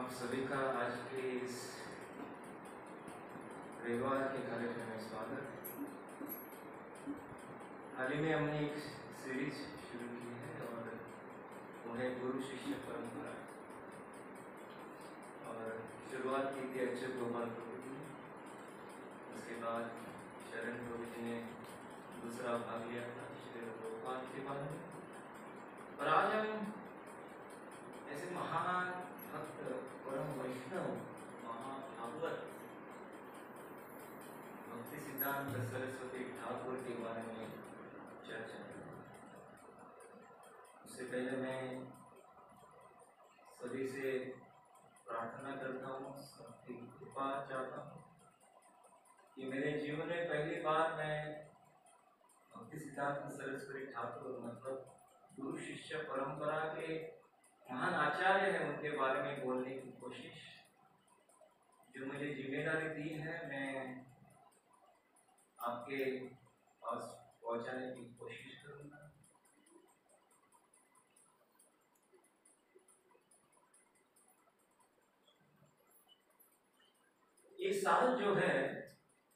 आप सभी का आज के इस रविवार के कार्यक्रम में स्वागत। हाल ही में हमने एक सीरीज शुरू की है और वो है गुरु शिष्य परंपरा। और शुरुआत की थी अक्षय गोपाल प्रभु जी, उसके बाद शरण प्रभु जी ने दूसरा भाग लिया था श्री गोपाल के बारे में। और आज हम ऐसे महान भक्त परम वैष्णव महाभागवत भक्ति सिद्धांत सरस्वती ठाकुर के बारे में चर्चा करें। उससे पहले मैं सभी से प्रार्थना करता हूँ, सबकी कृपा चाहता हूँ कि मेरे जीवन में पहली बार मैं भक्ति सिद्धांत सरस्वती ठाकुर मतलब गुरु शिष्य परंपरा के महान आचार्य है उनके बारे में बोलने की कोशिश, जो मुझे जिम्मेदारी दी है, मैं आपके पास पहुंचाने की कोशिश करूंगा। ये साल जो है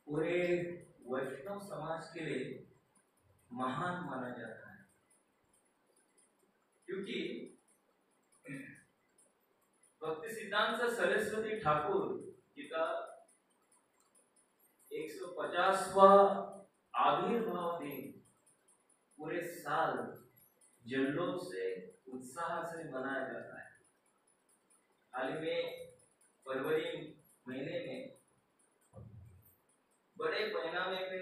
पूरे वैष्णव समाज के लिए महान माना जाता है, क्योंकि भक्ति सिद्धांत सरस्वती ठाकुर जी का 150वां आविर्भाव दिन पूरे साल जल्लोष से उत्साह से मनाया जाता है। हाल ही में फरवरी महीने में बड़े पैमाने पे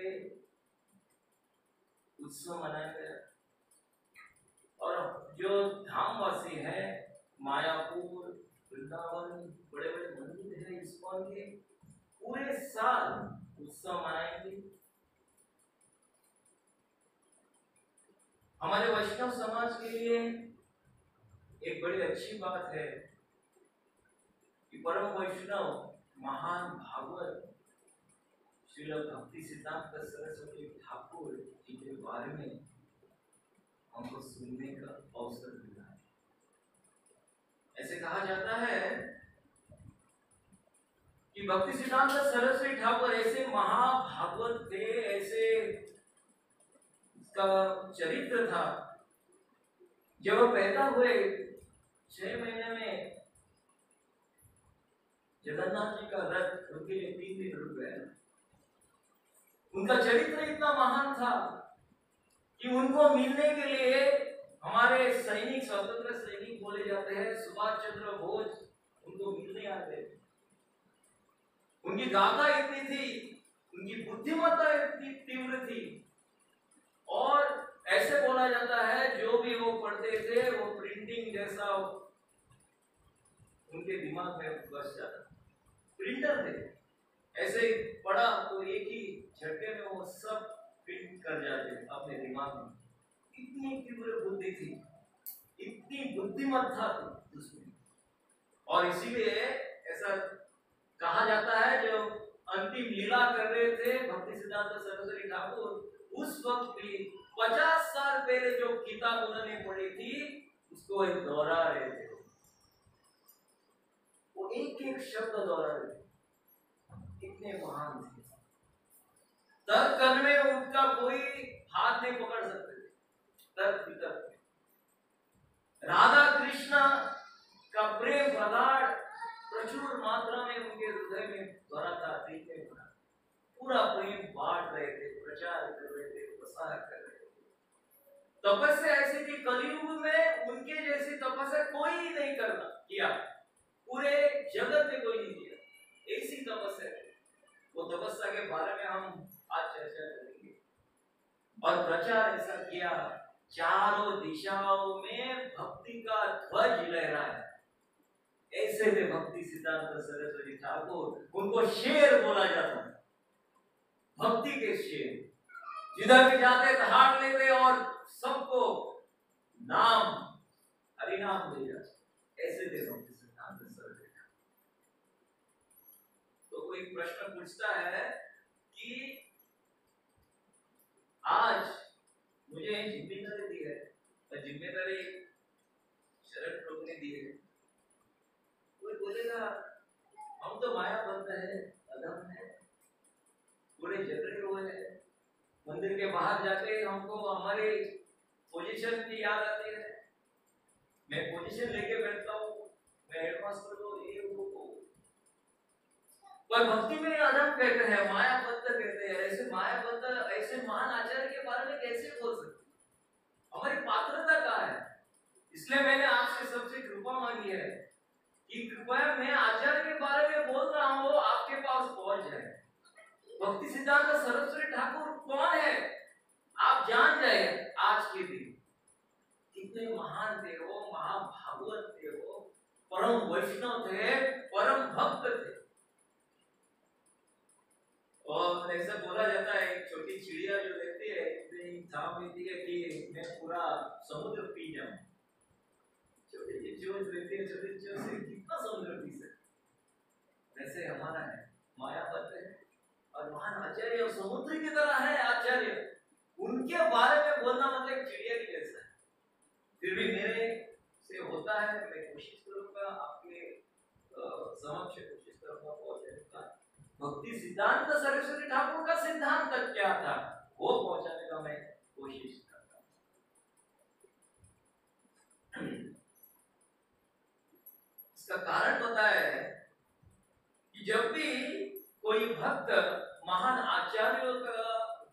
उत्सव मनाया गया और जो धामवासी है मायापुर वृंदावन बड़े बड़े मंदिर है इस्कॉन के पूरे साल उत्सव मनाएंगे। हमारे वैष्णव समाज के लिए एक बड़ी अच्छी बात है कि परम वैष्णव महान भागवत श्रील भक्ति सिद्धांत सरस्वती ठाकुर जी के बारे में हमको सुनने का अवसर मिला है। ऐसे कहा जाता है कि भक्ति सिद्धांत सरस्वती ठाकुर ऐसे महाभागवत थे, ऐसे उसका चरित्र था। जब वो पैदा हुए 6 महीने में जगन्नाथ जी का रथ उनके लिए 3 दिन रुक गया। उनका चरित्र इतना महान था कि उनको मिलने के लिए हमारे सैनिक, स्वतंत्र सैनिक बोले जाते हैं, सुभाष चंद्र बोस उनको मिलने आते थे। उनकी गाथा इतनी थी, उनकी बुद्धिमत्ता इतनी तीव्र थी और ऐसे बोला जाता है जो भी वो पढ़ते थे वो प्रिंटिंग जैसा उनके दिमाग में बस जाता। प्रिंटर थे, ऐसे पढ़ा तो एक ही झटके में वो सब प्रिंट कर जाते अपने दिमाग में। इतनी तीव्र बुद्धि थी, इतनी बुद्धिमत्ता थी उसमें। और इसीलिए ऐसा कहा जाता है जो अंतिम लीला कर रहे थे भक्ति सिद्धांत सरस्वती ठाकुर, उस वक्त भी 50 साल पहले जो किताब उन्होंने पढ़ी थी उसको एक दोहरा रहे थे। वो एक एक शब्द दोहरा रहे थे, इतने महान थे। तर्क करने में उनका कोई हाथ नहीं पकड़ सकते थे। तर्क वितर्क राधा कृष्ण का प्रेम प्रगाढ़ प्रचुर मात्रा में उनके हृदय में भरा था। पूरा प्रेम बांट रहे थे, प्रचार कर रहे थे, प्रसार कर रहे थे। तपस्या ऐसी थी, कलियुग में उनके जैसी तपस्या कोई नहीं करना किया, पूरे जगत में कोई नहीं किया ऐसी तपस्या। वो तपस्या के बारे में हम आज चर्चा करेंगे। और प्रचार ऐसा किया, चारों दिशाओं में भक्ति का ध्वज लहराया। ऐसे थे भक्ति सिद्धांत सरस्वती ठाकुर, उनको शेर बोला जाता है, भक्ति के शेर। जिधर भी जाते थे हाथ लेते और सबको नाम हरिनाम दे जाते। ऐसे थे भक्ति सिद्धांत सरस्वती ठाकुर। तो कोई प्रश्न पूछता है कि आज मुझे जिम्मेदारी दी है, जिम्मेदारी शरद प्रभु ने दी है, कोई बोलेगा थोड़े जकड़े हुए हैं। मंदिर के बाहर जाके हमको हमारे पोजीशन की याद आती है। मैं पोजीशन लेके बैठता हूँ, मैं हेडमास्टर को ये वो पर भक्ति में अधम कहते हैं, मायाबद्ध कहते हैं। ऐसे मायाबद्ध ऐसे महान आचार्य के बारे में कैसे बोल सकते? हमारी पात्रता कहाँ है? इसलिए मैंने आपसे सबसे कृपा मांगी है कि कृपया मैं आचार्य के बारे में बोल रहा हूँ आपके पास पहुंच जाए। भक्ति सिद्धांत सरस्वती ठाकुर कौन है आप जान जाए। आज के दिन कितने महान थे वो, महाभागवत थे वो, परम वैष्णव थे, परम भक्त थे। और ऐसा बोला जाता है एक छोटी चिड़िया जो रहती है इतनी थाम लेती है कि मैं पूरा समुद्र पी जाऊं। छोटी चोंच रहती है, छोटी चोंच से कितना समुद्र पी सकते। वैसे हमारा है, मायावत है और महान आचार्य समुद्र की तरह है आचार्य। उनके बारे में बोलना मतलब चिड़िया की जैसा है। फिर भी मेरे से होता है, मैं कोशिश करूंगा आपके समक्ष कोशिश करूंगा पहुंचाने का। भक्ति सिद्धांत सरस्वती ठाकुर का सिद्धांत क्या था वो पहुंचाने का मैं कोशिश करता हूं। इसका कारण पता है कि जब भी कोई भक्त महान आचार्यों का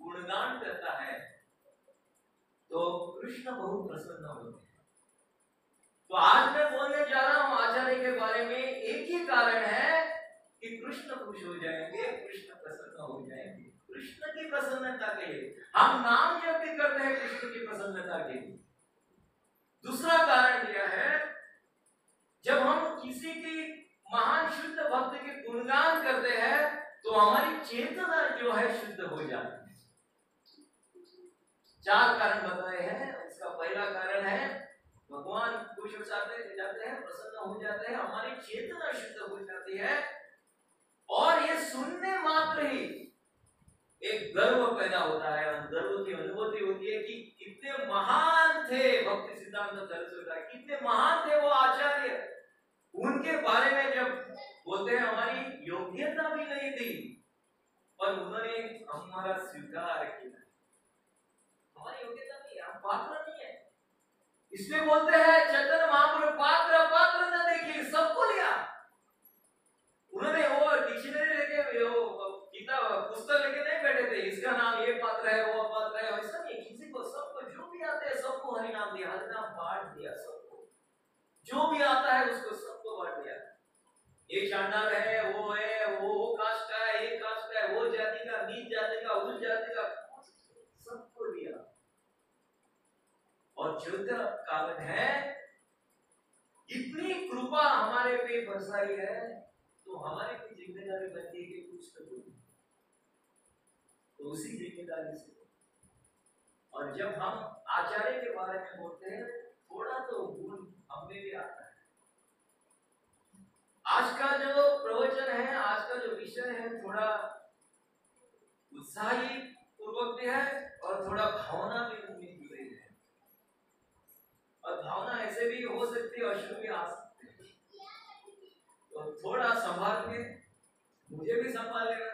गुणगान करता है तो कृष्ण बहुत प्रसन्न होते हैं। तो आज मैं बोलने जा रहा हूं आचार्य के बारे में। एक ही कारण है कि कृष्ण खुश हो जाएंगे, कृष्ण प्रसन्न हो जाएंगे। कृष्ण की प्रसन्नता के लिए हम नाम जप भी करते हैं, कृष्ण की प्रसन्नता के लिए। दूसरा कारण क्या है, जब हम किसी की महान शुद्ध भक्त के गुणगान करते हैं तो हमारी चेतना जो है शुद्ध हो जाती है। चार कारण बताए हैं। इसका पहला कारण है भगवान खुश हो जाते हैं, प्रसन्न हो जाते हैं, हमारी चेतना शुद्ध हो जाती है। और ये सुनने मात्र ही एक गर्व पैदा होता है, गर्व की अनुभूति होती है कि कितने महान थे भक्ति सिद्धांत सरस्वती, कितने महान थे वो आचार्य। उनके बारे में जब बोलते हैं हमारी योग्यता भी नहीं थी पर उन्होंने हमारा स्वीकार किया। हमारी योग्यता नहीं है, हम पात्र नहीं है, इसलिए बोलते हैं चैतन्य महाप्रभु पात्र पात्र न देखी सबको लिया। उन्होंने वो डिक्शनरी लेके वो किताब पुस्तक लेके नहीं बैठे थे, इसका नाम ये पात्र है वो पात्र है, वैसा नहीं। किसी को सबको जो भी आते हैं सबको हरि नाम दिया, हरि नाम बांट दिया सबको, जो भी आता है उसको सबको बांट दिया। ये चांडाल है, वो कास्ट का है, ये कास्ट का है, वो जाति का, नीच जाति का, उच्च जाति का, सबको दिया। और चौथा कारण है इतनी कृपा हमारे पे बरसाई है तो हमारी भी जिम्मेदारी बनती है कि कुछ तो बोलूं, तो उसी जिम्मेदारी से। और जब हम आचार्य के बारे में बोलते हैं थोड़ा तो गुण हमें भी आता है। आज का जो प्रवचन है, आज का जो विषय है थोड़ा उत्साही पूर्वक भी है और थोड़ा भावना भी उनमें जुड़ी है। और भावना ऐसे भी हो सकती है, अश्रु भी आ सकते हैं, तो थोड़ा संभाल के मुझे भी संभाल लेना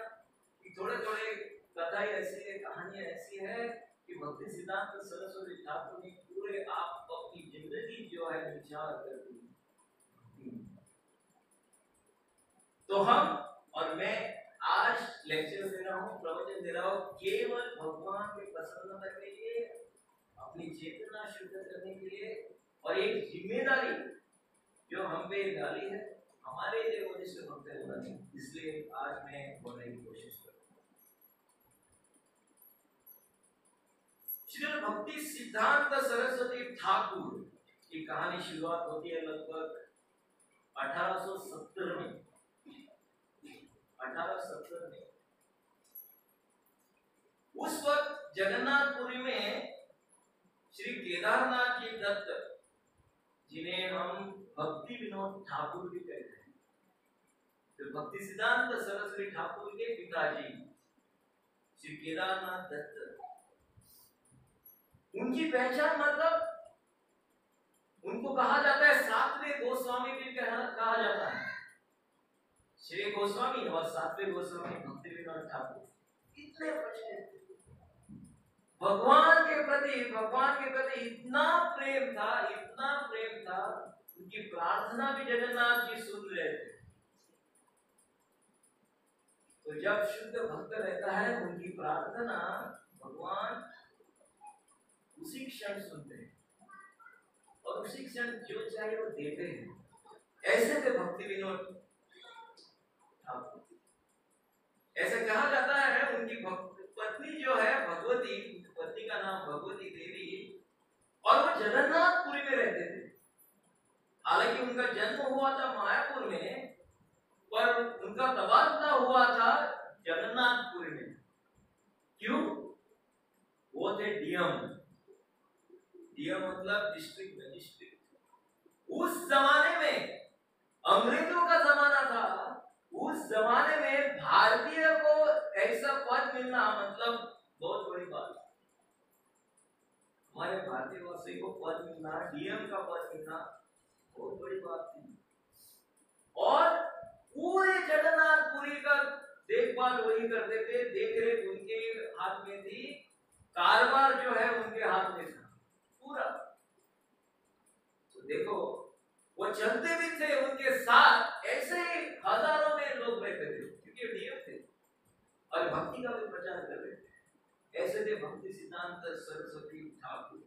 कि थोड़े थोड़े कथाएं ऐसी है, कहानियां ऐसी है कि भक्ति सिद्धांत सरस्वती ठाकुर ने पूरे आप अपनी जिंदगी जो है विचार कर दी। तो हम और मैं आज लेक्चर दे रहा हूँ, प्रवचन दे रहा हूँ केवल भगवान की प्रसन्नता के लिए, अपनी चेतना शुद्ध करने के लिए, और एक जिम्मेदारी जो हम पे डाली है हमारे लिए वो जिससे भक्त है होना नहीं। इसलिए आज मैं बोलने की कोशिश करूँगा। श्री भक्ति सिद्धांत सरस्वती ठाकुर की कहानी शुरुआत होती है लगभग 1870 में। 1870 में उस वक्त जगन्नाथपुरी में श्री केदारनाथ जी दत्त, जिन्हें हम भक्ति विनोद ठाकुर भी कहते हैं, तो भक्ति सिद्धांत सरस्वती ठाकुर के पिताजी श्री केदारनाथ दत्त, उनकी पहचान मतलब उनको कहा जाता है सातवें गोस्वामी भी कहा जाता है। श्री गोस्वामी और सातवें गोस्वामी भक्ति विनोद ठाकुर इतने बचे भगवान के प्रति इतना प्रेम था, उनकी प्रार्थना भी जगन्नाथ जी सुन रहे थे। तो जब शुद्ध भक्त रहता है उनकी प्रार्थना भगवान उसी क्षण सुनते हैं और उसी क्षण जो चाहिए वो देते हैं। ऐसे थे भक्ति विनोद ठाकुर। ऐसे कहा जाता है उनकी पत्नी जो है भगवती, पत्नी का नाम भगवती देवी, और वो जगन्नाथपुरी में रहते थे। हालांकि उनका जन्म हुआ था मायापुर में, पर उनका तबादला हुआ था जगन्नाथपुरी में। क्यों? वो थे डीएम मतलब डिस्ट्रिक्ट मजिस्ट्रेट। उस जमाने में अंग्रेजों का जमाना था, उस जमाने में भारतीय को ऐसा पद मिलना मतलब बहुत बड़ी बात। हमारे भारतीय वासी को पद मिलना, डीएम का पद मिलना बहुत बड़ी बात थी। और पूरे जगन्नाथपुरी का देखभाल वही करते थे, देख रेख उनके हाथ में थी, कारोबार जो है उनके हाथ में था पूरा। तो देखो वो चलते भी थे उनके साथ, ऐसे ही हजारों में लोग रहते थे क्योंकि डीएम थे और भक्ति का भी प्रचार कर रहे थे। ऐसे थे भक्ति सिद्धांत सरस्वती ठाकुर।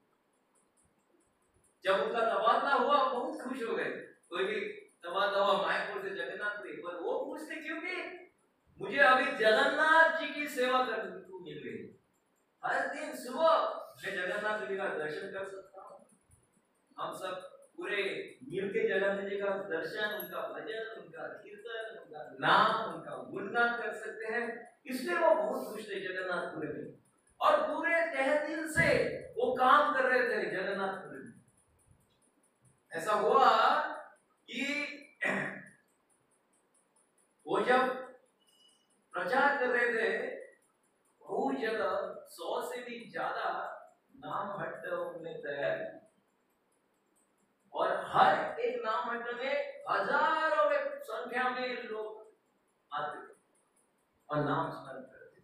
जब उनका तबादला हुआ बहुत खुश हो गए। कोई भी तबादला हुआ मायापुर से जगन्नाथपुरी, पर वो खुश थे क्योंकि मुझे अभी जगन्नाथ जी की सेवा करने को मिल गई। हर दिन सुबह मैं जगन्नाथ जी का दर्शन कर सकता हूँ। हम सब पूरे मिल के जगन्नाथ जी का दर्शन, उनका भजन, उनका कीर्तन, उनका नाम, उनका गुणगान कर सकते हैं। इसलिए वो बहुत खुश थे जगन्नाथपुरी में और पूरे तहे दिल से वो काम कर रहे थे जगन्नाथपुरी में। ऐसा हुआ कि वो जब प्रचार कर रहे थे बहुत जगह 100 से भी ज्यादा नाम हट्ट उन्होंने तैयार किया और हर एक नाम हट्ट में हजारों में संख्या में लोग आते थे और नाम स्मरण करते थे।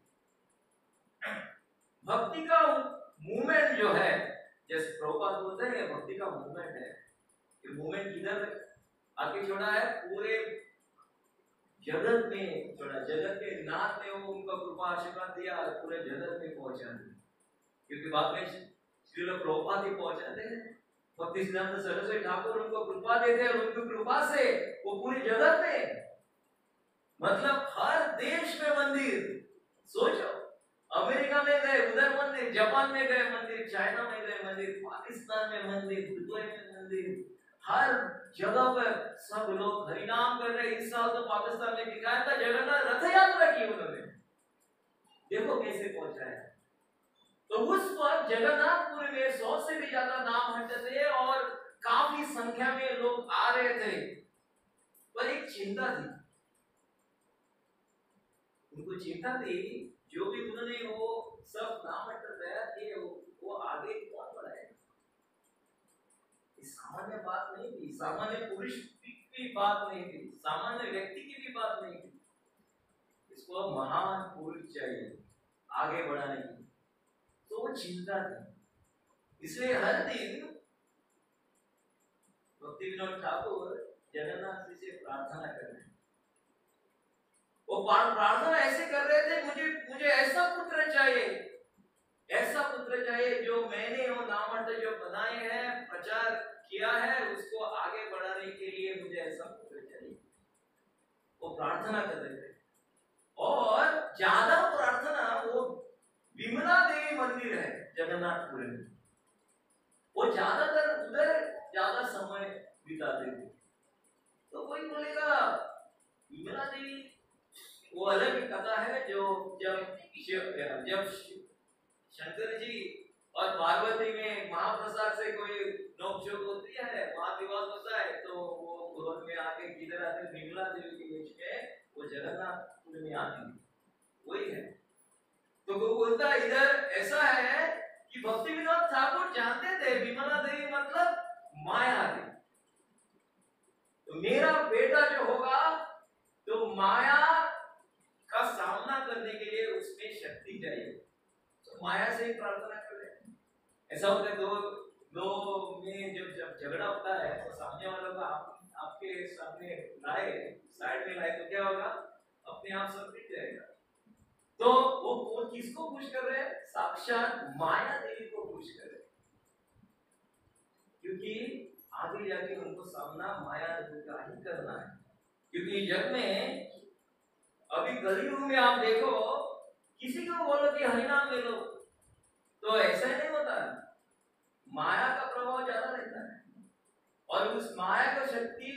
भक्ति का मूवमेंट जो है, जैसे प्रभुपाद बोलते हैं भक्ति का मूवमेंट है, ये मूवमेंट किधर आके छोड़ा है? पूरे जगत में छोड़ा। जगत के नाथ ने वो उनका कृपा आशीर्वाद दिया और पूरे जगत में पहुंचा दिया, क्योंकि बाद में श्रील प्रभुपाद ही पहुंचाते हैं। भक्ति सिद्धांत सरस्वती ठाकुर उनको कृपा देते और उनकी कृपा से वो पूरी जगत में, मतलब हर देश में मंदिर। सोचो, अमेरिका में गए उधर मंदिर, जापान में गए मंदिर, चाइना में गए मंदिर, पाकिस्तान में मंदिर, दुबई में मंदिर, हर जगह पर सब लोग हरिनाम कर रहे। इस साल तो पाकिस्तान में दिखाया था जगन्नाथ रथ यात्रा की उन्होंने, देखो कैसे पहुंचा है। तो उस वक्त जगन्नाथपुरी में 100 से भी ज्यादा नाम हटते थे और काफी संख्या में लोग आ रहे थे। पर एक चिंता थी, उनको चिंता थी, जो भी उन्होंने वो सब नाम हटते थे वो आगे कौन बढ़ाएगा। सामान्य बात नहीं थी, सामान्य पुरुष की बात नहीं थी, सामान्य व्यक्ति की भी बात नहीं थी। इसको महान पुरुष चाहिए आगे बढ़ाने की, तो वो चिंता थी। इसलिए हर दिन भक्ति विनोद ठाकुर जगन्नाथ जी से प्रार्थना कर रहे हैं। वो प्रार्थना ऐसे कर रहे थे, मुझे ऐसा पुत्र चाहिए, ऐसा पुत्र चाहिए जो मैंने वो नामर्थ जो बनाए हैं, प्रचार किया है, उसको आगे बढ़ाने के लिए मुझे ऐसा पुत्र चाहिए। वो प्रार्थना कर रहे थे और ज्यादा प्रार्थना वो विमला देवी मंदिर है जगन्नाथपुरी में, वो ज्यादातर उधर ज्यादा समय बिताते थे। तो कोई बोलेगा विमला देवी वो अलग कथा है, जो जब शंकर जी और पार्वती में महाप्रसाद से कोई नोकझोंक होती है, वाद विवाद होता है, तो वो क्रोध में आके किधर आते, विमला देवी के बीच में वो जगन्नाथपुरी में आती है, वही है। तो वो बोलता है इधर ऐसा है कि भक्ति विनोद ठाकुर जानते थे विमला देवी मतलब माया देवी, तो मेरा बेटा जो होगा तो माया का सामना करने के लिए उसमें शक्ति मिल जाए, तो माया से ही प्रार्थना कर रहे हैं। ऐसा होता है दो में जब झगड़ा होता है तो सामने वाला को आपके सामने लाए, साइड में लाए, तो क्या होगा, अपने आप सब मिट जाएगा। तो वो किसको खुश कर रहे हैं? साक्षात माया देवी को खुश कर रहे हैं, क्योंकि आगे जाके उनको सामना माया का ही करना है। क्योंकि जग में अभी कलयुग में आप देखो, किसी को बोलो कि हरिनाम ले लो, तो ऐसा नहीं होता है, माया का प्रभाव ज्यादा रहता है, और उस माया का शक्ति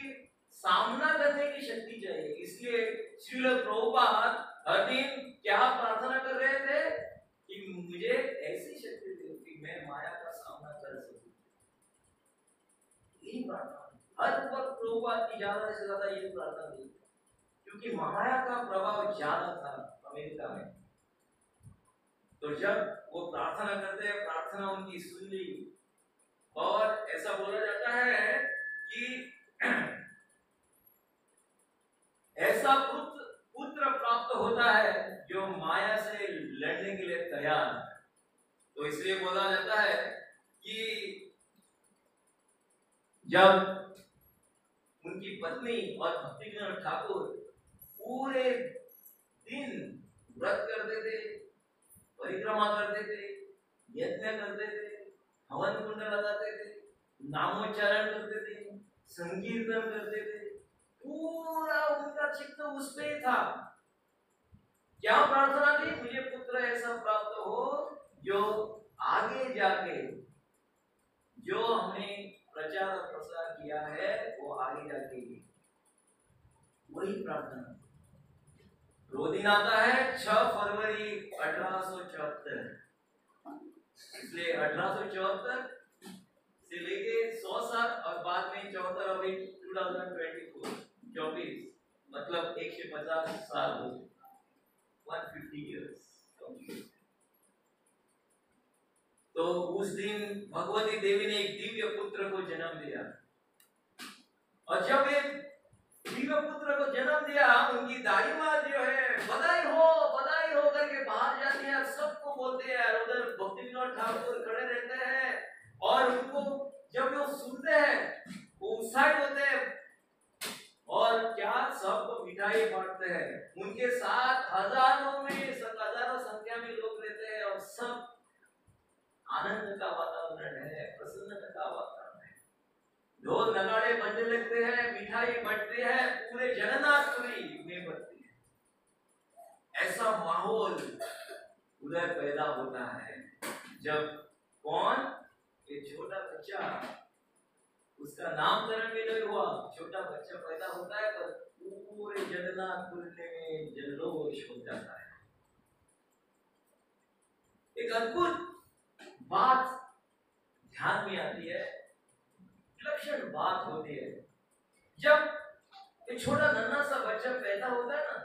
सामना करने की शक्ति चाहिए। इसलिए श्रील प्रभुपाद हर दिन क्या प्रार्थना कर रहे थे कि मुझे ऐसी शक्ति दे कि मैं माया का सामना कर सकूं। यही प्रार्थना हर वक्त प्रभुपाद की ज्यादा से ज्यादा ये प्रार्थना थी, क्योंकि माया का प्रभाव ज्यादा था अमेरिका में। तो जब वो प्रार्थना करते हैं, प्रार्थना उनकी सुन ली, और ऐसा बोला जाता है कि ऐसा पुत्र प्राप्त होता है जो माया से लड़ने के लिए तैयार है। तो इसलिए बोला जाता है कि जब उनकी पत्नी और भक्ति विनोद ठाकुर पूरे दिन व्रत करते थे, परिक्रमा करते थे, यज्ञ करते थे, हवन कुंड लगाते थे, नामोच्चारण करते थे, संकीर्तन करते थे, पूरा उनका चित्त उस पे था। क्या प्रार्थना थी? मुझे पुत्र ऐसा प्राप्त हो जो आगे जाके जो हमने प्रचार और प्रसार किया है वो आगे जाके, वही प्रार्थना। वो दिन आता है 6 फरवरी 1874, इसलिए 1874 से लेके 100 साल और बाद में 74 अभी 2024 मतलब 150 साल हो गए, 150 years। तो उस दिन भगवती देवी ने एक दिव्य पुत्र को जन्म दिया, और जब एक दिव्य पुत्र को जन्म दिया, उनकी दाई माँ जो है बधाई हो करके बाहर जाती है, सबको बोलते हैं। उधर भक्ति विनोद ठाकुर खड़े रहते हैं, और उनको जब वो सुनते हैं वो उत्साहित होते हैं, और क्या सबको मिठाई बांटते हैं। उनके साथ हजारों संख्या में लोग रहते हैं, और सब आनंद का वातावरण है, प्रसन्नता का वातावरण है, ढोल नगाड़े बजने लगते हैं, मिठाई बंटते हैं, पूरे जगन्नाथपुरी में बजती है। ऐसा माहौल उधर पैदा होता है जब कौन, एक छोटा बच्चा, उसका नामकरण भी नहीं हुआ, छोटा बच्चा पैदा होता है, पर पूरे जगन्नाथपुर में जल्लोष हो जाता है। एक अद्भुत बात ध्यान में आती है, विलक्षण बात होती है। जब एक छोटा नन्हा सा बच्चा पैदा होता है ना,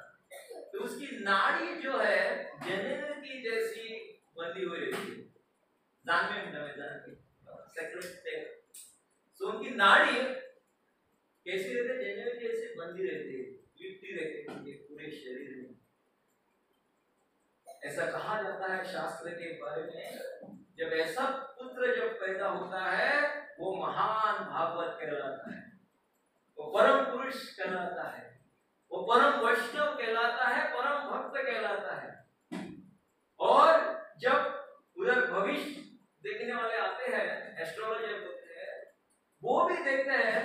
तो उसकी नाड़ी जो है जनेऊ की जैसी बंधी हुई रहती है, जान में तो उनकी नाड़ी कैसी रहती है? जनेऊ जैसे बंधी रहती है, लिपटी रहती है पूरे शरीर में। ऐसा कहा जाता है शास्त्र के बारे में, जब ऐसा पुत्र जब पैदा होता है वो महान भागवत कहलाता है, वो परम पुरुष कहलाता है, वो परम वैष्णव कहलाता है, परम भक्त कहलाता है। और जब उधर भविष्य देखने वाले आते हैं, एस्ट्रोलॉजर होते हैं, वो भी देखते हैं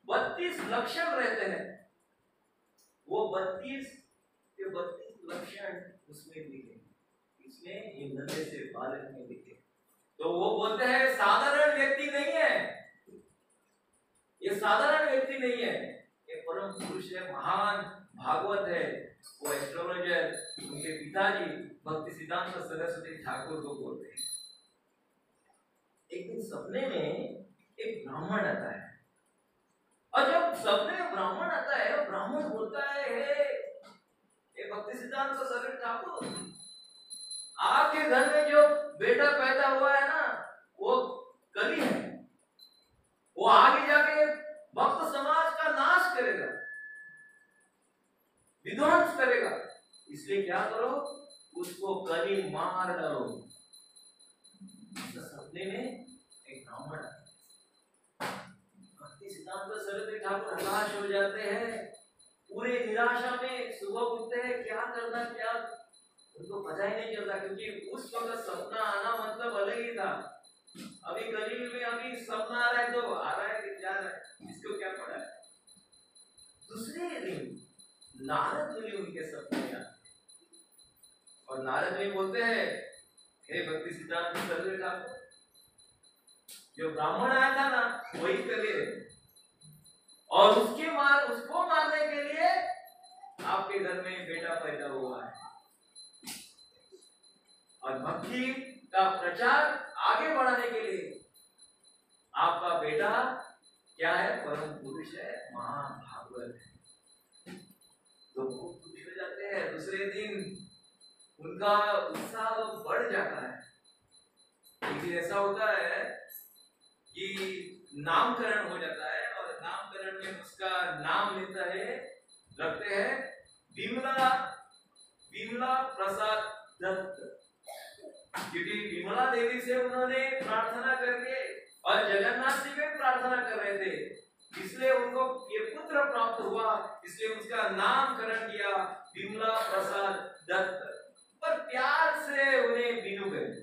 32 लक्षण रहते हैं, वो 32 के 32 लक्षण उसमें लिखे, इसमें ये नन्हे से बालक में लिखे। तो वो बोलते हैं साधारण व्यक्ति नहीं है, ये साधारण व्यक्ति नहीं है, ये परम पुरुष है, महान भागवत है। वो एस्ट्रोलॉजर उनके पिताजी भक्ति सिद्धांत सरस्वती ठाकुर को बोलते हैं। एक दिन सपने में एक ब्राह्मण आता है, और जब सपने में ब्राह्मण आता है, वो ब्राह्मण बोलता है, हे भक्ति सिद्धांत सरस्वती ठाकुर, आपके घर में जो बेटा पैदा हुआ है ना, वो कवि है, वो आगे जाके भक्त समाज का नाश करेगा, विध्वंस करेगा। इसलिए क्या करो, उस कली मार डालो। तो सपने में एक ब्राह्मण भक्ति सिद्धांत सरस्वती ठाकुर हताश हो जाते हैं, पूरे निराशा में सुबह उठते हैं, क्या करना क्या उनको पता ही नहीं चलता, क्योंकि उस वक्त सपना आना मतलब अलग ही था। अभी कलयुग में अभी सपना आ रहा है तो आ रहा है कि जा रहा है, इसको क्या पड़ा है। दूसरे दिन नारद मुनि उनके सपने में आते और नारद मुनि बोलते हैं, हे भक्ति सिद्धांत सरस्वती ठाकुर, जो ब्राह्मण आया था ना वही कले, और उसको मारने के लिए आपके घर में बेटा पैदा हुआ है, और भक्ति का प्रचार आगे बढ़ाने के लिए आपका बेटा क्या है, परम पुरुष है, महाभागवत है। तो वो खुश हो जाते हैं। दूसरे दिन उनका उत्साह बढ़ जाता है। एक दिन ऐसा होता है कि नामकरण हो जाता है, और नामकरण में उसका नाम लेता है, रखते हैं विमला प्रसाद दत्त, क्योंकि विमला देवी से उन्होंने प्रार्थना करके और जगन्नाथ जी में प्रार्थना कर रहे थे, इसलिए उनको ये पुत्र प्राप्त हुआ, इसलिए उसका नामकरण किया विमला प्रसाद दत्त। पर प्यार से उन्हें बीनू कहते,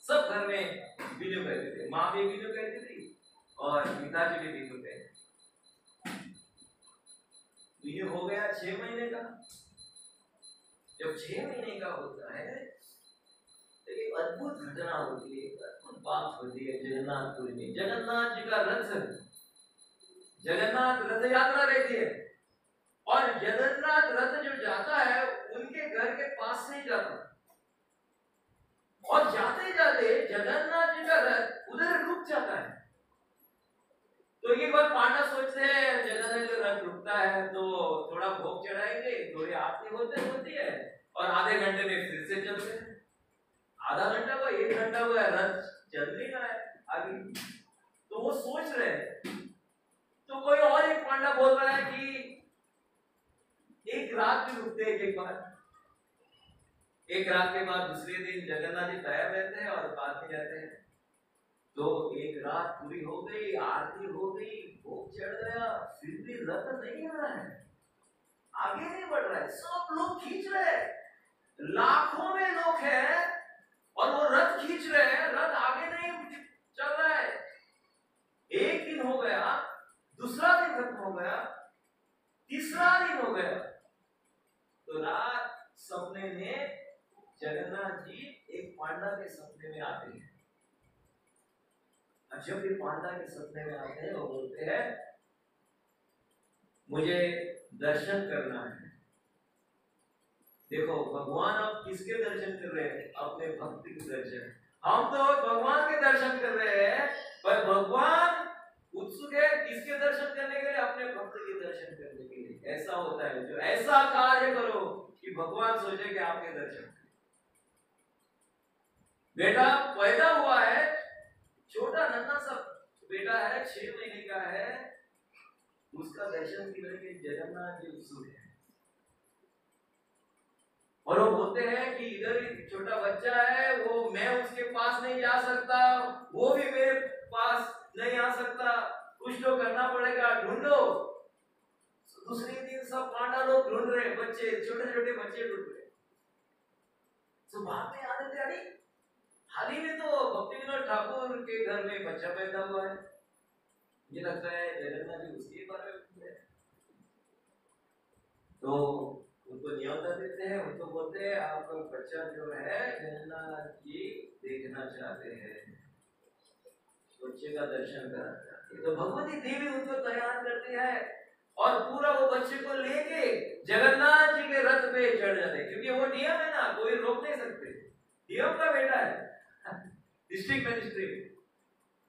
सब घर में बीनू कहते थे, माँ भी बीनू कहती थी और पिताजी भी बीनू कहते। बीनू हो गया 6 महीने का। जब 6 महीने का होता है तो एक अद्भुत घटना होती है, अद्भुत बात होती है जगन्नाथपुरी में। जगन्नाथ जी का जगन्नाथ रथ यात्रा रहती है, और जगन्नाथ रथ जो जाता है उनके घर के पास से ही जाता है, और जाते जाते जगन्नाथ जी का रथ उधर रुक जाता है। तो एक बार पांडव सोचते हैं जगन्नाथ जी रथ रुकता है तो थोड़ा भोग चढ़ाएंगे, थोड़ी आरती होती है, और आधे घंटे में फिर से चलते हैं। आधा घंटा हुआ, 1 घंटा हुआ, रथ चल नहीं रहा है आगे। तो वो सोच रहे हैं, तो कोई और एक पांडा बोल रहा है कि एक रात भी रुकते हैं, एक रात के बाद दूसरे दिन जगन्नाथ जी तैयार रहते हैं और बाद में जाते हैं। तो एक रात पूरी हो गई, आरती हो गई, भोग चढ़ गया, फिर भी रथ नहीं आ रहा है, आगे नहीं बढ़ रहा है। सब लोग खींच रहे हैं, लाखों में लोग हैं और वो रथ खींच रहे हैं, रथ आगे नहीं चल रहा है। एक दिन हो गया, दूसरा दिन खत्म हो गया, तीसरा दिन हो गया, तो रात सपने में जगन्नाथ जी एक पांडा के सपने में आते हैं। जब ये पांडा के सपने में आते हैं, वो बोलते हैं मुझे दर्शन करना है। देखो भगवान अब किसके दर्शन कर रहे हैं, अपने भक्त के दर्शन। हम तो भगवान के दर्शन कर रहे हैं, पर भगवान उत्सुक है किसके दर्शन करने के लिए, अपने भक्त के दर्शन करने के लिए। ऐसा होता है, जो ऐसा कार्य करो कि भगवान सोचे कि आपके दर्शन करें। बेटा पैदा हुआ है, छोटा नन्हा सा बेटा है, 6 महीने का है, उसका दर्शन करने के जगन्नाथ जी उत्सुक है। और वो बोलते हैं कि इधर एक छोटा बच्चा है, वो मैं उसके पास नहीं जा सकता, वो भी मेरे पास नहीं आ सकता, कुछ तो करना पड़ेगा, ढूंढो। दूसरे दिन सब पांडा लोग ढूंढ रहे, बच्चे, छोटे छोटे बच्चे ढूंढ रहे। तो बाद में आते थे, अरे हाल ही में तो भक्ति विनोद ठाकुर के घर में बच्चा पैदा हुआ है, मुझे लगता है जगन्नाथ जी उसके बारे में पूछ रहे। तो उनको न्योता देते हैं, उनको बोलते हैं आपका बच्चा जो है जगन्नाथ जी देखना चाहते हैं, बच्चे का दर्शन करना चाहते हैं। तो भगवती देवी उनको तैयार करती है और पूरा वो बच्चे को लेके जगन्नाथ जी के रथ पे चढ़ जाते हैं, क्योंकि वो नियम है ना, कोई रोक नहीं सकते, नियम का बेटा है, डिस्ट्रिक्ट मजिस्ट्रेट।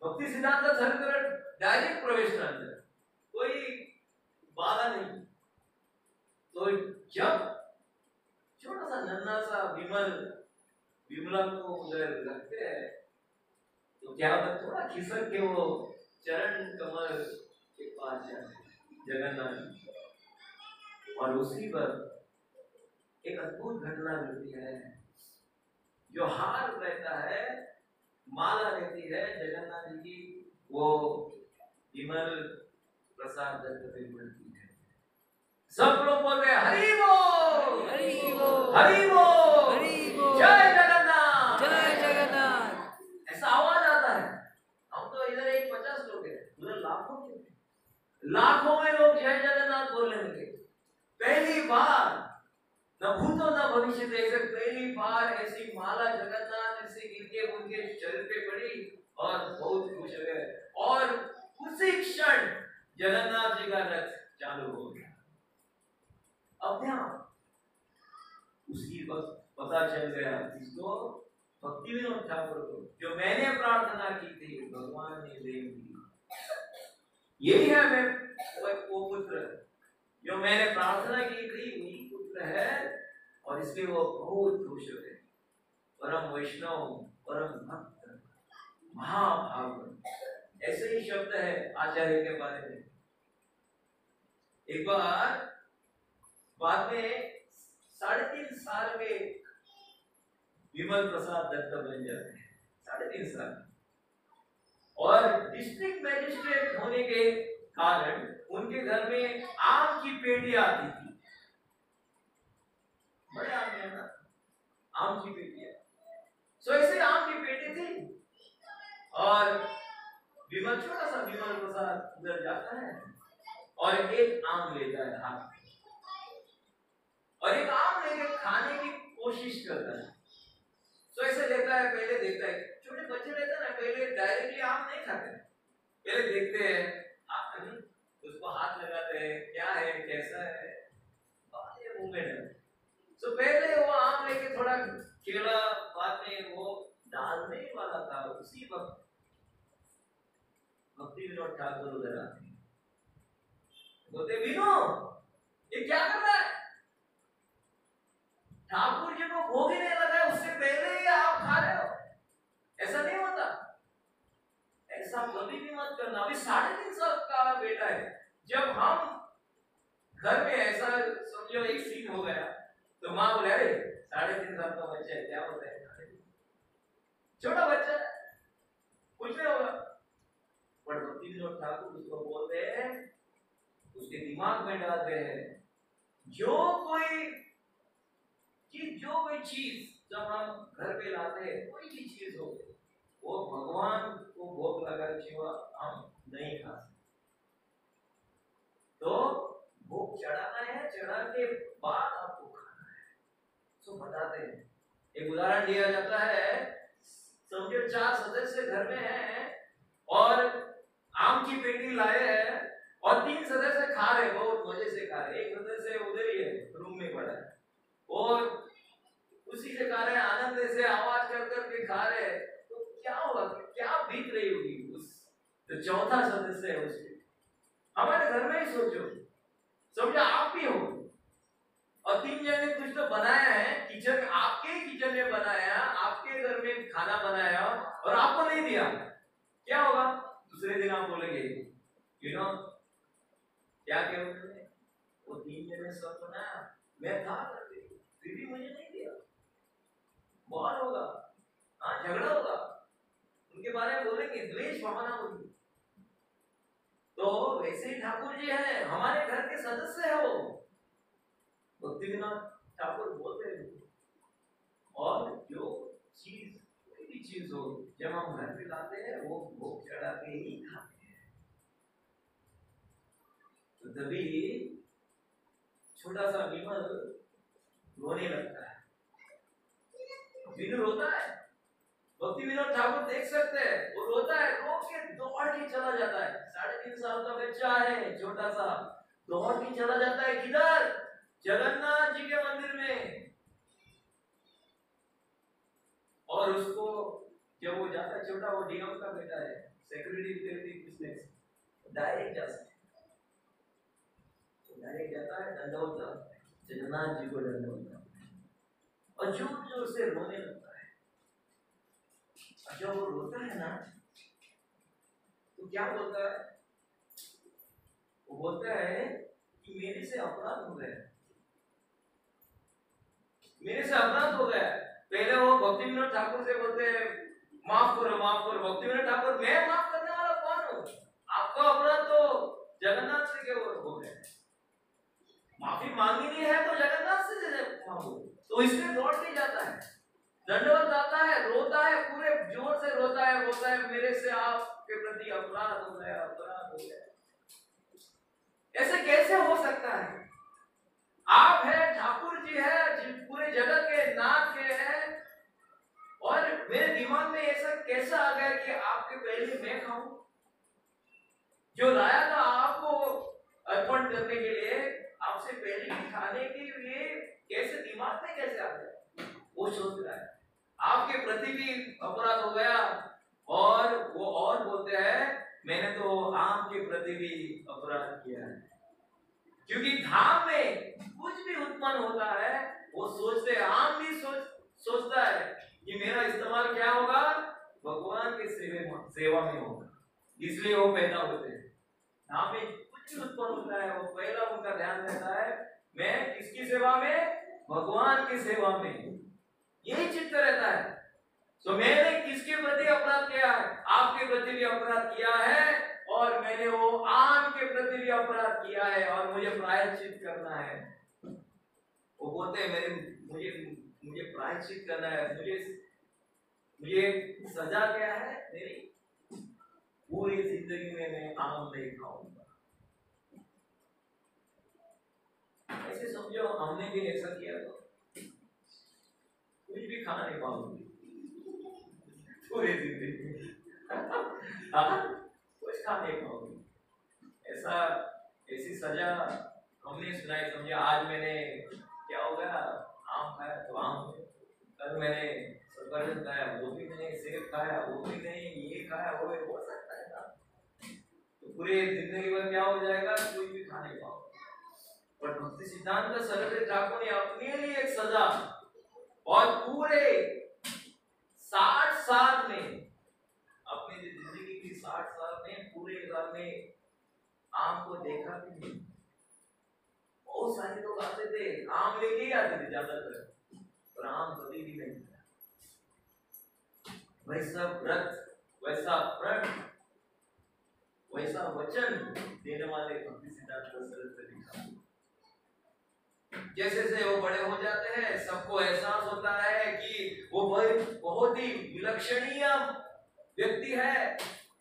भक्ति सिद्धांत सरकार डायरेक्ट प्रवेश अंदर, कोई बाधा नहीं। तो जब छोटा सा नन्हा सा विमला को उधर रखते हैं, तो क्या होता, थोड़ा खिसक के वो चरण कमल के पास जाते जगन्नाथ जी। और उसी पर एक अद्भुत घटना घटती है। जो हार रहता है, माला रहती है जगन्नाथ जी की, वो विमल प्रसाद दत्त पे मिलती है। सब लोग बोलते हैं हरि बोल, हरि बोल, हरि बोल, हरि बोल, जय जगन्नाथ, जय जगन्नाथ। ऐसा आवाज आता है। हम तो इधर एक 50 लोग हैं, उधर लाखों के, लाखों में लोग जय जगन्नाथ बोलने लगे। पहली बार, न भूतो न भविष्य, ऐसे पहली बार ऐसी माला जगन्नाथ ऐसे गिरके उनके शरीर पे पड़ी और बहुत खुश हो गए। और उसी क्षण जगन्नाथ जी का रथ चालू हो गया। अपने आप उसी वक्त पता चल गया किसको, भक्ति विनोद ठाकुर को, जो मैंने प्रार्थना की थी भगवान ने दे दी। यही है मैं वो पुत्र जो मैंने प्रार्थना की थी, वही पुत्र है। और इसलिए वो बहुत खुश हुए। परम वैष्णव, परम भक्त, महाभागवत, ऐसे ही शब्द है आचार्य के बारे में। एक बार बाद में 3.5 साल में विमल प्रसाद दत्त बन जाते हैं, 3.5 साल। और डिस्ट्रिक्ट मैजिस्ट्रेट होने के कारण उनके घर में आम की पेटी आती थी। बड़े आम है ना, आम की पेटी है। सो ऐसे आम की पेटी थी और विमल, छोटा सा विमल प्रसाद उधर जाता है और एक आम लेता है हाथ में, और एक आम लेके खाने की कोशिश करता है। तो ऐसे लेता है, पहले देखता है, छोटे बच्चे रहते हैं ना, पहले डायरेक्टली आम नहीं खाते, पहले देखते हैं, उसको हाथ लगाते हैं, क्या है कैसा है, बाद मुंह में डालते। तो पहले वो आम लेके थोड़ा खेला, बाद में वो डालने वाला था, उसी वक्त भक्ति विनोद ठाकुर उधर आते हैं, बोलते विनो ये क्या कर रहा है, ठाकुर जी को भोग ही नहीं लगा है, उससे पहले ही आप खा रहे हो, ऐसा नहीं होता, ऐसा कभी भी मत करना। अभी 3.5 साल का बेटा है। जब हम घर में ऐसा समझो एक सीन हो गया तो माँ बोले अरे 3.5 साल का बच्चा है, क्या होता है, छोटा बच्चा है, कुछ नहीं होगा। पर भक्ति विनोद ठाकुर उसको बोलते हैं, उसके दिमाग में डालते हैं, जो कोई चीज जब हम घर पे लाते हैं, कोई भी चीज हो, वो भगवान को भोग लगा छिवा हम नहीं खा सकते। तो भोग चढ़ाना है, चढ़ा के बाद आपको खाना है। तो बताते हैं, एक उदाहरण दिया जाता है, समझो 4 सदस्य घर में हैं और आम की पेटी लाए हैं और 3 सदस्य खा रहे, बहुत मजे से खा रहे, एक सदस्य उधर ही है रूम में पड़ा है और उसी से खा रहे, आनंद से आवाज कर करके खा रहे, तो क्या होगा, क्या बीत रही होगी उस जो चौथा सदस्य है उसके। हमारे घर में ही सोचो, समझो आप भी हो और 3 जने कुछ तो बनाया है, किचन आपके किचन में बनाया, आपके घर में खाना बनाया और आपको नहीं दिया, क्या होगा? दूसरे दिन आप बोलेंगे यू नो क्या कहोगे, वो 3 जने सब बनाया, मैं था फिर भी मुझे नहीं दिया, बहुत होगा, हाँ झगड़ा होगा, उनके बारे में बोलेंगे, द्वेष भावना होगी। तो वैसे ही ठाकुर जी है, हमारे घर के सदस्य है वो, भक्ति विनोद ठाकुर बोलते हैं। और जो चीज, कोई भी चीज हो, जब हम घर पे लाते हैं वो भोग चढ़ा के ही खाते हैं। तो तभी छोटा सा विमल रोने लगता है, विनू रोता है, भक्ति विनोद ठाकुर देख सकते हैं, वो रोता है, रो के दौड़ के चला जाता है। 3.5 साल का बच्चा है, छोटा सा, दौड़ के चला जाता है किधर? जगन्नाथ जी के मंदिर में। और उसको जब वो जाता है, छोटा, वो डीएम का बेटा है, सेक्रेटरी बिजनेस, डायरेक्ट जा सकते, डायरेक्ट जाता है, दंडवत जगन्नाथ जी को दंडवत और जोर जोर से रोने लगता है। जब वो रोता है ना, तो क्या बोलता है? वो बोलता है कि मेरे से अपराध हो गया, मेरे से अपराध हो गया। पहले वो भक्ति विनोद ठाकुर से बोलते हैं माफ करो माफ करो। भक्ति विनोद ठाकुर, मैं माफ करने वाला कौन हूँ? आपका अपराध तो जगन्नाथ से के हो गए, माफी मांगनी है तो जगन्नाथ से मांगो। तो इसलिए लौट नहीं जाता है, दंडवत आता है, रोता है, पूरे जोर से रोता है, बोलता है मेरे से आपके प्रति अपराध हो गया, अपराध हो गया। ऐसे कैसे हो सकता है? आप है, ठाकुर जी है, पूरे जगत के नाथ के हैं, और मेरे दिमाग में ऐसा कैसा आ गया कि आपके पहले मैं खाऊं? जो लाया था आपको अर्पण करने के लिए, आपसे पहले ही खाने के लिए कैसे दिमाग में कैसे आ गया? वो सोच रहा है आपके प्रति भी अपराध हो गया, और वो और बोलते हैं मैंने तो आम के प्रति भी अपराध किया है। क्योंकि धाम में कुछ भी उत्पन्न होता है वो सोचते, आम भी सोचता है कि मेरा इस्तेमाल क्या होगा? भगवान के सेवा में होगा, इसलिए वो पैदा होते हैं। धाम में कुछ भी उत्पन्न होता है वो पहला उनका ध्यान रहता है मैं किसकी सेवा में? भगवान की सेवा में। यही चित्त रहता है। तो मैंने किसके प्रति अपराध किया है? आपके प्रति भी अपराध किया है, और मैंने वो आम के प्रति भी अपराध किया है, और मुझे प्रायश्चित करना है। वो बोलते हैं मुझे प्रायश्चित करना है, मुझे सजा क्या है? मेरी पूरी जिंदगी में मैं आम नहीं खाऊंगा। ऐसे समझो हमने भी ऐसा किया तो कुछ भी खाना नहीं पाऊंगी पूरी जिंदगी कुछ खा नहीं पाऊंगी। ऐसी सजा हमने सुनाई। समझे आज मैंने क्या हो गया, आम खाया तो आम, कल मैंने सफरजन खाया, वो भी नहीं, सेब खाया वो भी नहीं, ये खाया वो भी, हो सकता है ना? तो पूरी जिंदगी में क्या हो जाएगा? कोई भी खा नहीं पाओगे। पर भक्ति सिद्धांत सरस्वती ठाकुर ने अपने लिए एक सजा, और पूरे 60 साल में, अपनी जिंदगी की 60 साल में, पूरे साल में आम को देखा भी नहीं। बहुत सारे लोग आते थे, आम लेके ही आते थे ज्यादातर, पर आम कभी भी नहीं था। वैसा व्रत, वैसा प्रण, वैसा वचन देने वाले भक्ति सिद्धांत सरस्वती ठाकुर। जैसे जैसे वो बड़े हो जाते हैं, सबको एहसास होता है कि वो बहुत ही विलक्षणीय व्यक्ति है,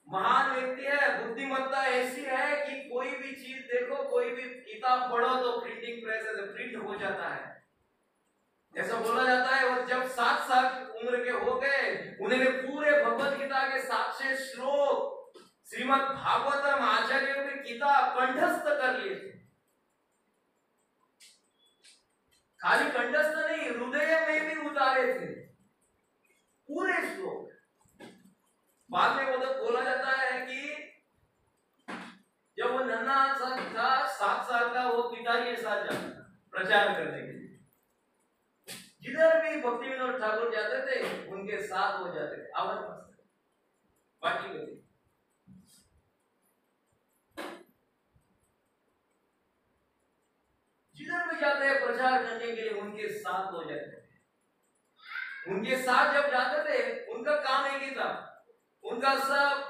महान व्यक्ति है। बुद्धिमत्ता ऐसी है कि कोई भी चीज देखो, कोई भी किताब पढ़ो तो प्रिंटिंग प्रेस से प्रिंट हो जाता है, ऐसा बोला जाता है। और जब 7 साल की उम्र के हो गए, उन्होंने पूरे भगवत गीता के 700 श्लोक श्रीमद् भागवतम आचार्यों की किताब कंठस्थ कर लिए थे। खाली कंठस्थ नहीं, हृदय में भी उतारे थे पूरे श्लोक। बाद में वो तो बोला जाता है कि जब वो नन्हा सा था, 7 साल का, वो पिता के साथ जाता प्रचार करने के लिए। जिधर भी भक्ति विनोद ठाकुर जाते थे उनके साथ हो जाते थे। आवाज मस्त बाकी होती। जिधर भी जाते हैं प्रचार करने के लिए उनके साथ हो जाते थे। उनके साथ जब जाते थे, उनका काम एक ही था, उनका सब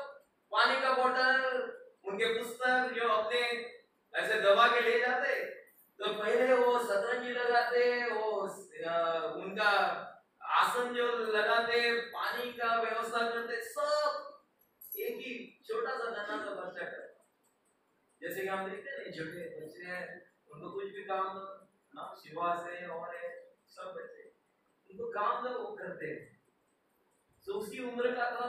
पानी का बोतल, उनके पुस्तक जो अपने ऐसे दबा के ले जाते, तो पहले वो सतरंजी लगाते, वो उनका आसन जो लगाते, पानी का व्यवस्था करते, सब एक ही छोटा सा नन्हा सा बच्चा करता। जैसे कि हम देखते हैं छोटे बच्चे हैं, उनको कुछ भी काम ना, शिवा से और सब बच्चे उनको काम तो वो करते हैं। तो उसी उम्र का था,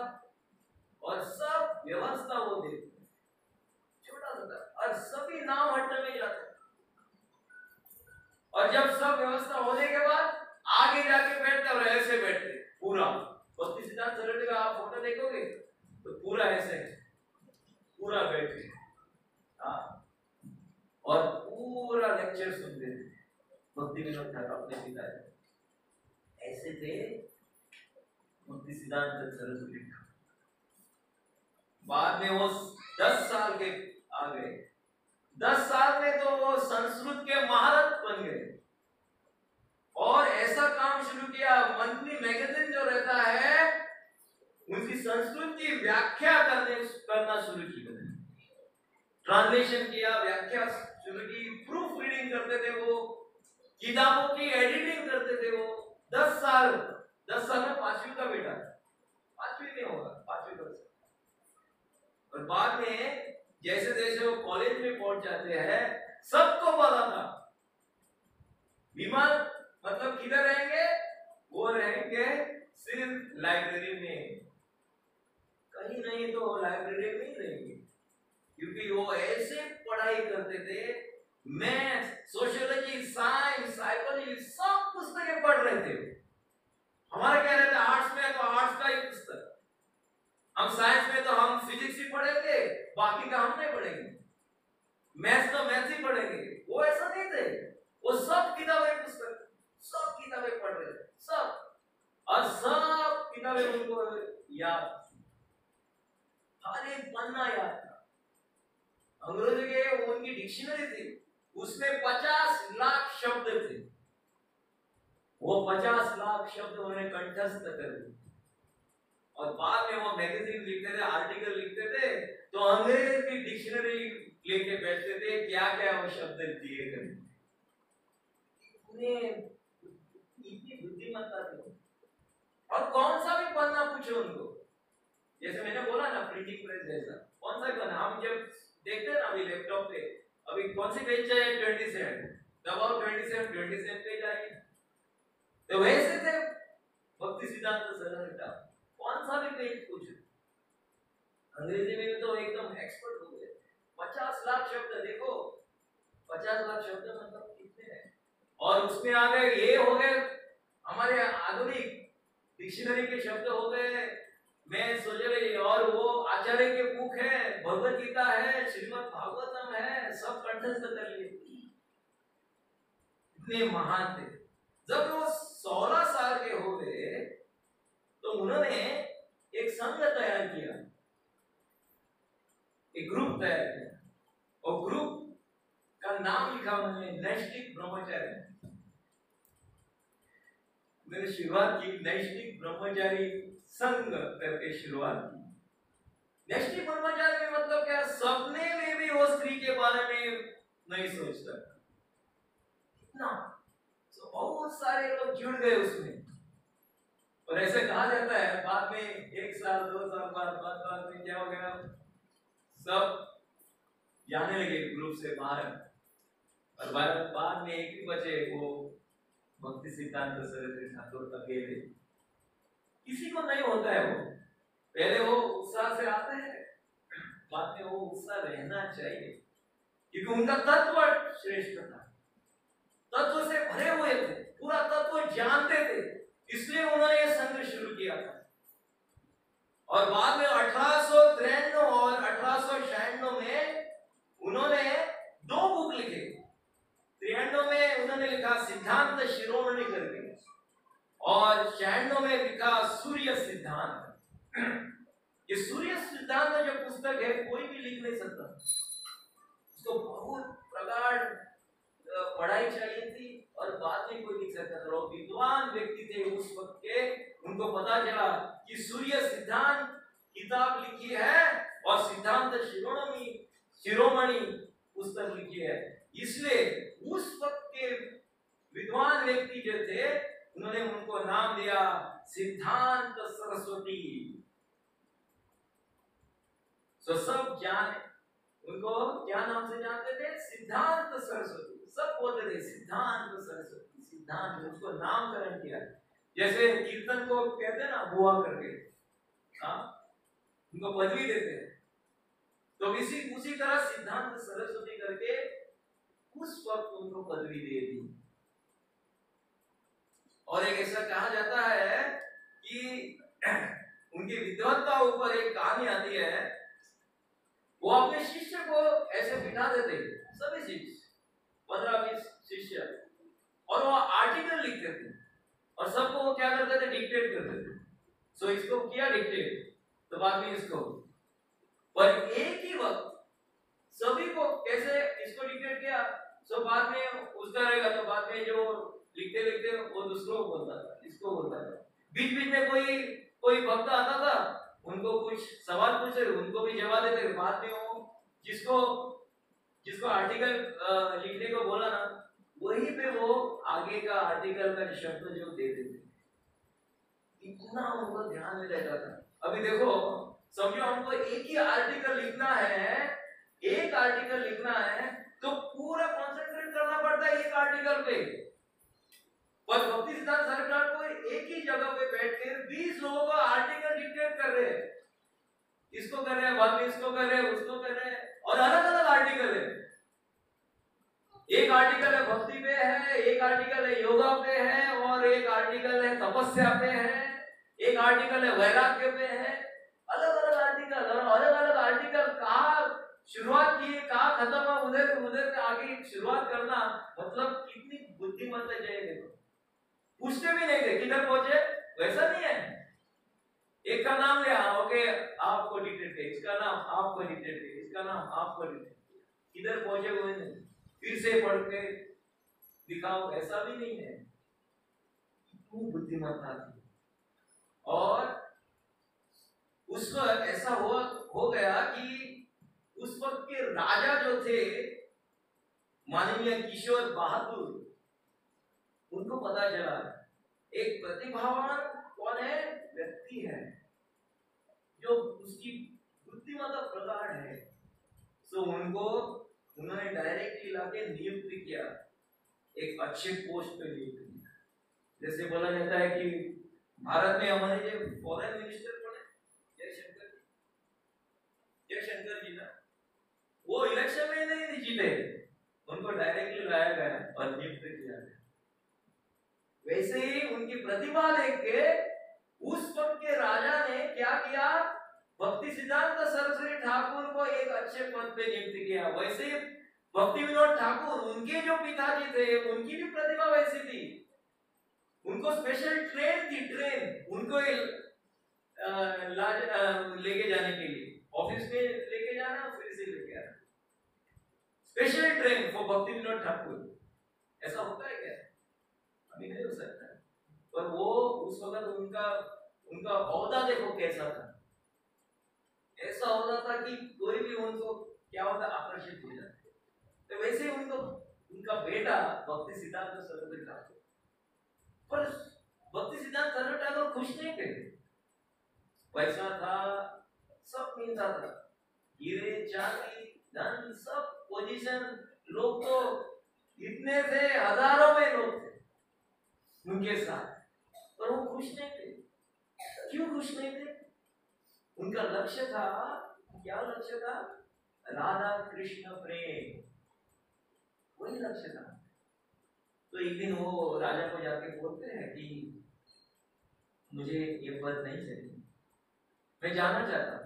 और सब व्यवस्था वो देखते, छोटा सा था, और सभी नाम हटने में जाते। और जब सब व्यवस्था होने के बाद आगे जाके बैठते, और ऐसे बैठते पूरा भक्ति सिद्धांत सरस्वती का आप फोटो देखोगे तो पूरा ऐसे पूरा बैठे, हाँ, और पूरा लेक्चर सुनते थे। भक्ति विनोद ठाकुर अपने पिता ऐसे थे, भक्ति सिद्धांत सरस्वती। बाद में वो 10 साल के आ गए, 10 साल में तो वो संस्कृत के महारथ बन गए, और ऐसा काम शुरू किया। मंथली मैगजीन जो रहता संस्कृत की व्याख्या करना शुरू की। ट्रांसलेशन किया, व्याख्या शुरू की, प्रूफ रीडिंग करते थे वो, किताबों की एडिटिंग करते थे वो। 10 साल में 5वीं का बेटा, 5वीं नहीं होगा, 5वीं वर्ष। और बाद में जैसे जैसे वो कॉलेज में पहुंच जाते हैं, सबको पता था विमान मतलब किधर रहेंगे, वो रहेंगे सिर्फ लाइब्रेरी में, कहीं नहीं तो लाइब्रेरी में ही रहेंगे, क्योंकि वो ऐसे पढ़ाई करते थे, मैथ, सोशियोलॉजी, साइंस, साइकोलॉजी सब पुस्तकें पढ़ रहे थे। हमारे क्या रहता है, आर्ट्स में तो आर्ट्स का ही पुस्तक, हम साइंस में तो हम फिजिक्स ही पढ़ेंगे, बाकी का हम नहीं पढ़ेंगे, मैथ्स तो मैथ्स ही पढ़ेंगे। वो ऐसा नहीं थे, वो सब किताबें पुस्तक, सब किताबें पढ़ रहे थे, सब, और सब किताबें उनको याद, हर एक पन्ना याद था। अंग्रेजी के उनकी डिक्शनरी थी, उसमें 50 लाख शब्द थे, वो 50 लाख शब्द उन्होंने कंठस्थ कर दिए। और बाद में वो मैगजीन लिखते थे, आर्टिकल लिखते थे, तो अंग्रेज की डिक्शनरी लेके बैठते थे, क्या क्या वो शब्द दिए गए। इतनी बुद्धिमत्ता थी। और कौन सा भी पन्ना पूछो उनको, जैसे मैंने बोला ना प्रिंटिंग प्रेस जैसा, कौन सा भी पन्ना, हम जब देखते हैं ना अभी लैपटॉप पे, अभी कौन सी पेज चाहिए, 27 दबाओ, 27 पेज आएगी। तो वैसे थे भक्ति सिद्धांत सरलता, कौन सा भी पेज पूछो, अंग्रेजी में तो एकदम एक्सपर्ट हो गए। 50 लाख शब्द, देखो 50 लाख शब्द मतलब कितने हैं। और उसमें आ गए, ये हो गए हमारे आधुनिक डिक्शनरी के शब्द हो गए, मैं सोच रही, और वो आचार्य के बुक है, भगवत गीता है, श्रीमद् भागवतम है, सब कंठस्थ कर लिए। इतने महान थे। जब वो 16 साल के हो गए तो उन्होंने एक संघ तैयार किया, एक ग्रुप तैयार किया, और ग्रुप का नाम लिखा उन्होंने नैष्ठिक ब्रह्मचारी। मैंने शुरुआत की नैष्ठिक ब्रह्मचारी संघ करके शुरुआत की। नैष्ठिक ब्रह्मचारी में मतलब क्या, सपने में भी वो स्त्री के बारे में नहीं सोचता। कितना तो बहुत सारे लोग जुड़ गए उसमें। और ऐसे कहा जाता है, बाद में 1 साल 2 साल बाद में क्या हो गया, सब जाने लगे ग्रुप से बाहर, और बाद में एक ही बचे, वो भक्ति सिद्धांत सरस्वती ठाकुर अकेले। किसी को नहीं होता है वो, पहले वो उत्साह से आते हैं, बाद में वो उत्साह रहना चाहिए, क्योंकि उनका तत्व श्रेष्ठ था, तत्व से भरे हुए थे, पूरा तत्व जानते थे, इसलिए उन्होंने ये संघ शुरू किया था। और बाद में 1893 और 1896 में उन्होंने 2 बुक लिखे। 93 में उन्होंने लिखा सिद्धांत शिरोमणि करके, और 96 में लिखा सूर्य सिद्धांत। ये सूर्य सिद्धांत जो पुस्तक है, कोई भी लिख नहीं सकता, उसको बहुत प्रगाढ़ पढ़ाई चाहिए थी, और बाद में कोई लिख सकता था। विद्वान व्यक्ति थे उस वक्त के, उनको पता चला कि सूर्य सिद्धांत किताब लिखी है और सिद्धांत शिरोमणि पुस्तक लिखी है, इसलिए उस वक्त के विद्वान व्यक्ति जो थे, उन्होंने उनको नाम दिया सिद्धांत सरस्वती। तो सब जाने उनको क्या नाम से जानते थे, सिद्धांत सरस्वती, सब बोलते थे सिद्धांत सरस्वती, सिद्धांत, उसको नामकरण किया। जैसे कीर्तन को कहते हैं ना बुआ करके, हाँ, उनको पदवी देते हैं, तो उसी तरह सिद्धांत सरस्वती करके उस वक्त उनको पदवी दे दी। और एक ऐसा कहा जाता है कि उनकी विद्वत्ता ऊपर एक कहानी आती है, वो अपने शिष्य को ऐसे बिठा देते, सभी शिष्य 15-20 शिष्य, और वो आर्टिकल लिखते थे, और सबको वो क्या करते थे, डिक्टेट करते थे। सो इसको किया डिक्टेट, तो बाद में इसको, पर एक ही वक्त सभी को कैसे इसको डिक्टेट किया, सो बाद में उसका रहेगा, तो बाद में जो लिखते लिखते वो दूसरों को बोलता था, इसको बोलता था। बीच बीच में कोई भक्त आता था, उनको कुछ सवाल पूछ रहे, उनको भी जवाब देते। बाद में वो जिसको जिसको आर्टिकल लिखने को बोला ना, वहीं पे वो आगे का आर्टिकल का शब्द जो दे देते। इतना उनको ध्यान में रहता था। अभी देखो, समझो हमको एक ही आर्टिकल लिखना है, एक आर्टिकल लिखना है तो पूरा कॉन्सेंट्रेट करना पड़ता है एक आर्टिकल पे। पर भक्ति सिद्धांत सरकार को एक ही जगह पे बैठ के 20 लोगों को आर्टिकल डिक्टेट कर रहे हैं, इसको कर रहे हैं, बाद में इसको कर रहे हैं, उसको कर रहे हैं, और अलग अलग आर्टिकल है। एक आर्टिकल है भक्ति पे है, एक आर्टिकल है योगा पे है, और एक आर्टिकल है तपस्या पे है, एक आर्टिकल है वैराग्य पे है। अलग अलग आर्टिकल, और अलग अलग आर्टिकल कहाँ शुरुआत की, कहाँ खत्म हुआ, उधर उधर से आगे शुरुआत करना, मतलब कितनी बुद्धिमत्ता चाहिए। देखो, पूछते भी नहीं थे किधर पहुंचे, वैसा नहीं है। एक का नाम लिया, ओके आपको डिक्टेट किया, इसका नाम आपको डिक्टेट किया, इसका नाम आपको डिक्टेट किया, किधर पहुंचे हुए नहीं, फिर से पढ़ के दिखाओ, ऐसा भी नहीं है। इतनी बुद्धिमत्ता थी। और उस वक्त ऐसा हो गया कि उस वक्त के राजा जो थे माननीय किशोर बहादुर, उनको पता चला एक प्रतिभावान कौन है, व्यक्ति है जो उसकी बुद्धिमत्ता प्रगाढ़ है। सो उन्होंने डायरेक्टली लाके नियुक्त किया, एक अच्छे पोस्ट पे नियुक्त किया। जैसे बोला जाता है कि भारत में हमारे जो फॉरेन मिनिस्टर कौन है, जयशंकर जी ना, वो इलेक्शन में नहीं जीते, उनको डायरेक्टली लाया गया और नियुक्त किया गया। वैसे ही उनकी प्रतिभा देख के उस वक्त के राजा ने क्या किया, भक्ति सिद्धांत सरस्वती ठाकुर को एक अच्छे पद पे नियुक्त किया। वैसे भक्ति विनोद ठाकुर, उनके जो पिताजी थे, उनकी भी प्रतिभा वैसी थी, उनको स्पेशल ट्रेन थी, ट्रेन उनको लेके जाने के लिए, ऑफिस में लेके जाना, फिर से लेके आना, स्पेशल ट्रेन फॉर भक्ति विनोद ठाकुर। ऐसा होता है क्या? अभी नहीं हो सकता। पर वो उस वक्त उनका औहदा देखो कैसा था। ऐसा होता था कि कोई भी उनको क्या होता, आकर्षित हो जाते। तो वैसे ही उनका बेटा भक्ति सिद्धांत सरस्वती ठाकुर, पर भक्ति सिद्धांत सरस्वती ठाकुर खुश नहीं थे। पैसा था, सब मिलता था, हीरे चांदी धन सब पोजीशन, लोग तो इतने थे, हजारों में लोग थे उनके साथ, पर वो खुश नहीं थे। क्यों खुश नहीं थे? उनका लक्ष्य था, क्या लक्ष्य था? राधा कृष्ण प्रेम, वही लक्ष्य था। तो एक दिन वो राजा को जाके बोलते हैं कि मुझे ये पद नहीं चाहिए, मैं जाना चाहता हूं।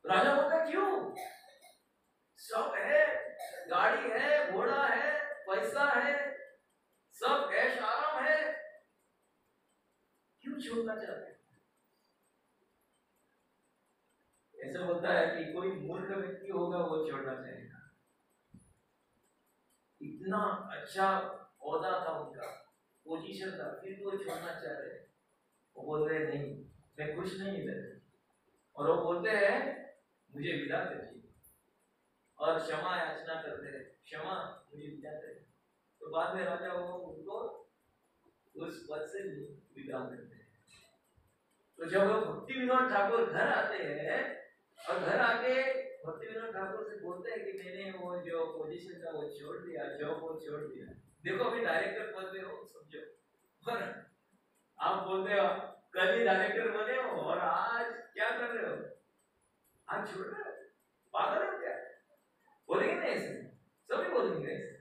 राजा बोलता क्यों? सब है, गाड़ी है, घोड़ा है, पैसा है, सब ऐश आराम है, क्यों छोड़ना चाहते? ऐसा होता है कि कोई मूर्ख व्यक्ति होगा वो छोड़ना चाहेगा। इतना अच्छा औहदा था उनका, पोजीशन था, फिर वो छोड़ना चाह रहे। वो बोल रहे नहीं, मैं खुश नहीं इधर। और वो बोलते हैं मुझे विदा करिए, और क्षमा याचना करते हैं, क्षमा मुझे विदा करिए। तो बाद में राजा वो उनको उस पद से विदा करते हैं। तो जब वो भक्ति विनोद ठाकुर घर आते हैं और घर आके भक्ति विनोद ठाकुर से बोलते हैं कि मैंने वो जो पोजीशन था वो छोड़ दिया, जॉब वो छोड़ दिया। देखो अभी डायरेक्टर पद पे हो, समझो, और आप बोलते हो कल ही डायरेक्टर बने हो और आज क्या कर रहे हो, आज छोड़ रहे हो, पागल हो क्या? बोलेंगे नहीं ऐसे, सभी बोलेंगे ऐसे।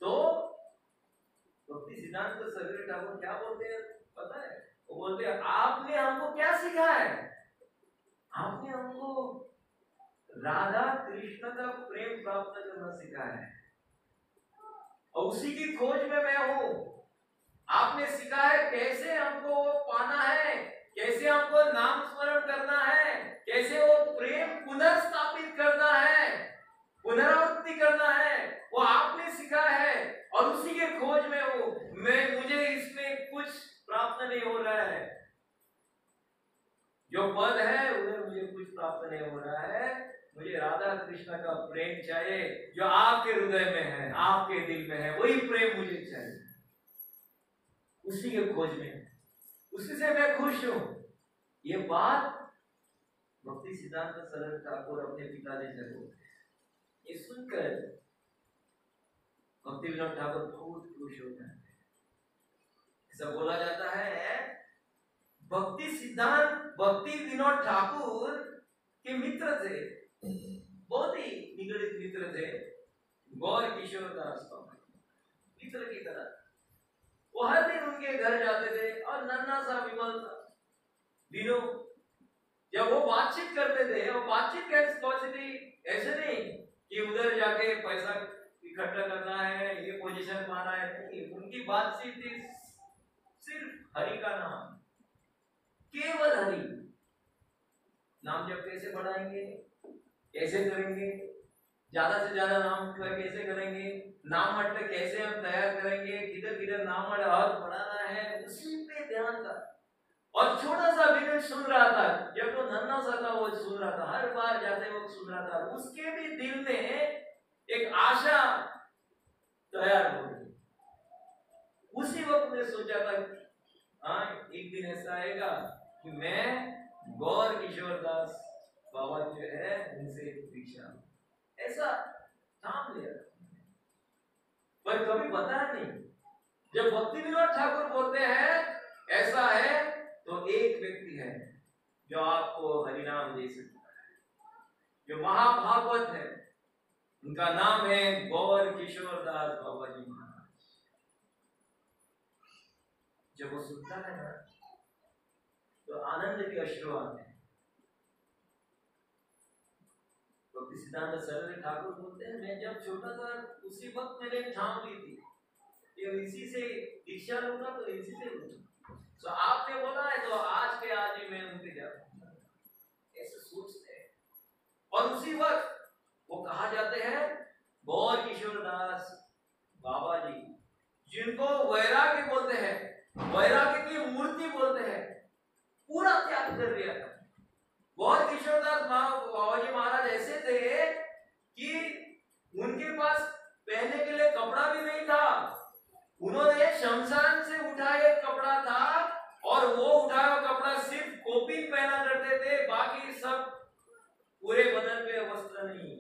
तो भक्ति सिद्धांत सरस्वती ठाकुर क्या बोलते हैं पता है? वो बोलते हैं आपने हमको क्या सिखाया है? आपने हमको राधा कृष्ण का प्रेम प्राप्त करना सिखाया है, और उसी की खोज में मैं हूं। आपने सिखाया है कैसे हमको पाना है, कैसे हमको नाम स्मरण करना है, कैसे वो प्रेम पुनर्स्थापित करना है, पुनरावृत्ति करना है, वो आपने सिखाया है, और उसी के खोज में हूं मैं। मुझे इसमें कुछ प्राप्त नहीं हो रहा है। जो पद है उधर मुझे कुछ प्राप्त नहीं हो रहा है, मुझे राधा कृष्ण का प्रेम चाहिए जो आपके हृदय में है, आपके दिल में है, वही प्रेम मुझे चाहिए, उसी के खोज में, उसी से मैं खुश हूं। ये बात भक्ति सिद्धांत सरस्वती ठाकुर अपने पिताजी से बोलते हैं। ये सुनकर भक्ति विनोद ठाकुर बहुत खुश हो जाते हैं। ऐसा बोला जाता है भक्ति सिद्धांत भक्ति विनोद ठाकुर के मित्र थे, बहुत ही निगड़ित मित्र थे, गौर किशोर दास मित्र की तरह। वो हर दिन उनके घर जाते थे और नन्हा सा विमल था विनो, जब वो बातचीत करते थे, वो बातचीत कैसे थी, ऐसे नहीं कि उधर जाके पैसा इकट्ठा करना है, ये पोजीशन पाना है, नहीं, उनकी बातचीत थी सिर्फ हरि का नाम, केवल हरि नाम। जब कैसे बढ़ाएंगे, कैसे करेंगे, ज्यादा से ज्यादा नाम कैसे करेंगे, नाम मट कैसे हम तैयार करेंगे, किधर किधर नाम मट और बढ़ाना है, उसी पे ध्यान था। और छोटा सा विनय सुन रहा था, जब वो नन्हा सा था वो सुन रहा था, हर बार जाते वक्त सुन रहा था, उसके भी दिल में एक आशा तैयार हो गई। उसी वक्त ने सोचा था हाँ एक दिन ऐसा आएगा कि मैं गौर किशोर दास बाबा जो है उनसे दीक्षा, ऐसा ठान लिया, पर कभी बताया नहीं। जब भक्ति विनोद ठाकुर बोलते हैं ऐसा है, तो एक व्यक्ति है जो आपको हरिनाम दे सकता है, जो महाभागवत है, उनका नाम है गौर किशोर दास बाबा जी महाराज। जब वो सुनता है ना तो आनंद के अश्रु आते हैं। भक्ति सिद्धांत सरस्वती ठाकुर बोलते हैं मैं जब छोटा था उसी वक्त मैंने ठान ली थी कि इसी से दीक्षा लूंगा, तो इसी से लूंगा। तो आपने बोला है तो आज के आज ही मैं उनके जाऊंगा, ऐसे सोचते हैं। और उसी वक्त वो कहा जाते हैं गौर किशोर दास बाबा जी, जिनको वैराग्य बोलते हैं, वैराग्य की मूर्ति बोलते हैं, पूरा त्याग कर दिया था। गौर किशोर दास बाबा जी महाराज ऐसे थे कि उनके पास पहनने के लिए कपड़ा भी नहीं था, उन्होंने शमशान से उठा एक कपड़ा था और वो उठाया कपड़ा सिर्फ कॉपी पहना करते थे, बाकी सब पूरे बदन पे वस्त्र नहीं।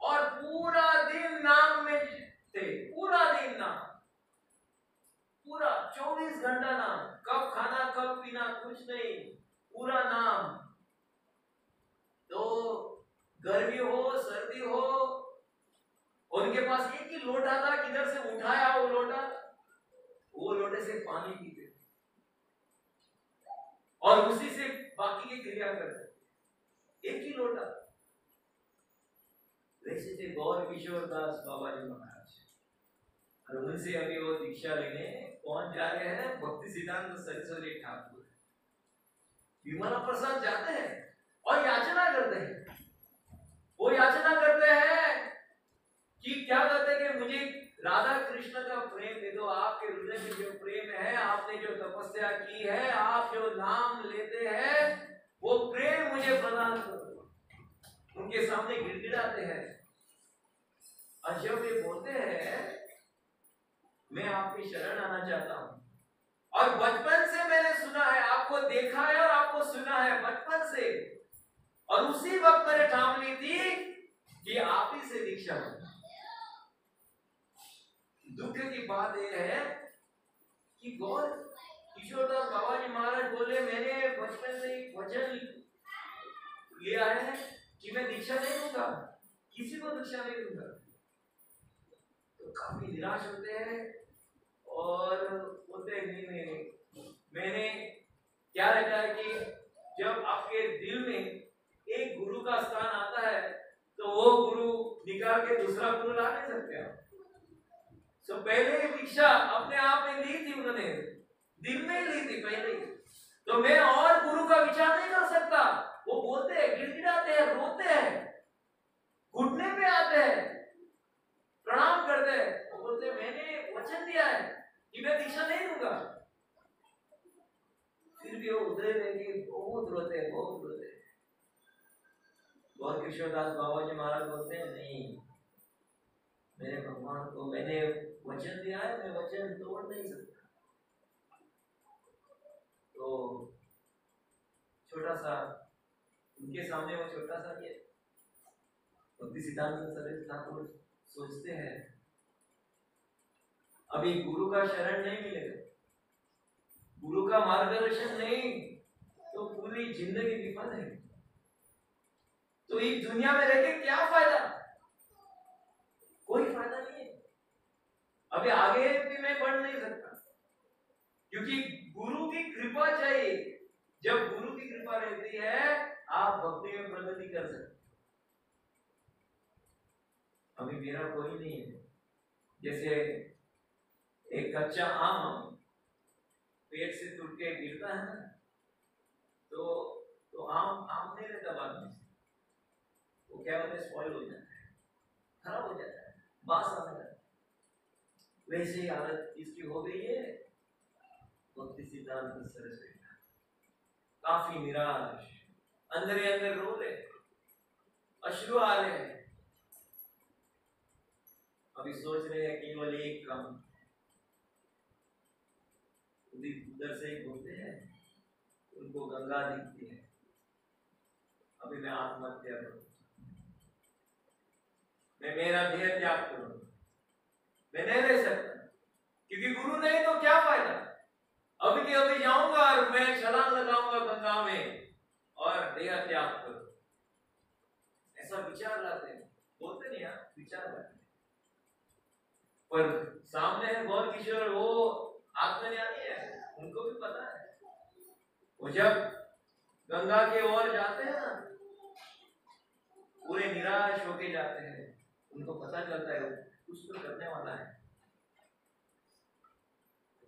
और पूरा दिन नाम में थे, पूरा दिन नाम, पूरा 24 घंटा नाम, कब खाना कब पीना कुछ नहीं, पूरा नाम। तो गर्मी हो सर्दी हो, उनके पास एक ही लोटा था, किधर से उठाया वो लोटा, वो लोटे से पानी पीते और उसी से बाकी की क्रिया करते, एक ही लोटा। वैसे थे गौर किशोर दास बाबा जी महाराज, और उनसे अभी वो दीक्षा लेने कौन जा रहे हैं, भक्ति सिद्धांत सरस्वती ठाकुर, विमला प्रसाद जाते हैं और याचना करते हैं। वो याचना करते हैं कि क्या कहते हैं कि मुझे राधा कृष्ण का प्रेम दे दो, आपके हृदय में जो प्रेम है, आपने जो तपस्या की है, आप जो नाम लेते हैं, वो प्रेम मुझे प्रदान करो। उनके सामने गिड़गिड़ाते हैं और जब ये बोलते हैं मैं आपकी शरण आना चाहता हूं, और बचपन से मैंने सुना है, आपको देखा है और आपको सुना है बचपन से, और उसी वक्त मैंने ठान ली थी कि आप ही से दीक्षा लो। दुख की बात यह है कि गौर किशोरदास बाबा जी महाराज बोले मैंने बचपन से वचन लिया है कि मैं दीक्षा नहीं दूंगा, किसी को दीक्षा नहीं दूंगा। तो काफी निराश होते हैं और बोलते हैं नहीं, मैंने क्या रहता है कि जब आपके दिल में एक गुरु का स्थान आता है तो वो गुरु निकाल के दूसरा गुरु ला नहीं सकते आप। तो पहले दीक्षा अपने आप में ली थी, उन्होंने दिल में ली थी पहले, तो मैं और गुरु का विचार नहीं कर सकता। वो बोलते हैं, गिड़गिड़ाते हैं, रोते हैं, घुटने पे आते हैं, प्रणाम करते हैं, वो बोलते मैंने वचन दिया है कि मैं दीक्षा नहीं दूंगा। फिर भी वो उधर रहेंगे, बहुत रोते हैं, बहुत रोते हैं। गौर किशोरदास बाबा जी महाराज बोलते हैं, नहीं, मेरे भगवान को मैंने वचन दिया है, मैं वचन तोड़ नहीं सकता। तो छोटा सा उनके सामने वो छोटा सा ये भक्ति सिद्धांत सरस्वती ठाकुर सोचते हैं, अभी गुरु का शरण नहीं मिलेगा, गुरु का मार्गदर्शन नहीं, तो पूरी जिंदगी विफल है। तो इस दुनिया में रहकर क्या फायदा? कोई फायदा नहीं है। अभी आगे भी मैं बढ़ नहीं सकता, क्योंकि गुरु की कृपा चाहिए। जब गुरु की कृपा रहती है, आप भक्ति में प्रगति कर सकते। अभी मेरा कोई नहीं है। जैसे एक कच्चा आम पेड़ से टूट के गिरता है ना, तो आम नहीं रहता बाद में, वो क्या होता है, स्पॉइल हो जाता है, खराब हो जाता है, बास आने लगता है। वैसे ही हालत इसकी हो गई है भक्ति सिद्धांत सरस्वती। काफी निराश, अंदर ही अंदर रो रहे, अश्रु आ रहे हैं। अभी सोच रहे हैं केवल एक काम, उधर से घूमते हैं, उनको गंगा दिखती है, अभी मैं आत्महत्या करूं, मैं मेरा देह त्याग करूं, मैं नहीं रह सकता, क्योंकि गुरु नहीं तो क्या फायदा। अभी के अभी जाऊंगा और मैं छलांग लगाऊंगा गंगा में और देह त्याग करूं, ऐसा विचार लाते हैं, बोलते नहीं यार, विचार लाते हैं। पर सामने है गौर किशोर, वो आत्मज्ञानी है, उनको भी पता है। वो जब गंगा के ओर जाते हैं ना, पूरे निराश होके जाते हैं, उनको पता चलता है कुछ तो करने वाला है।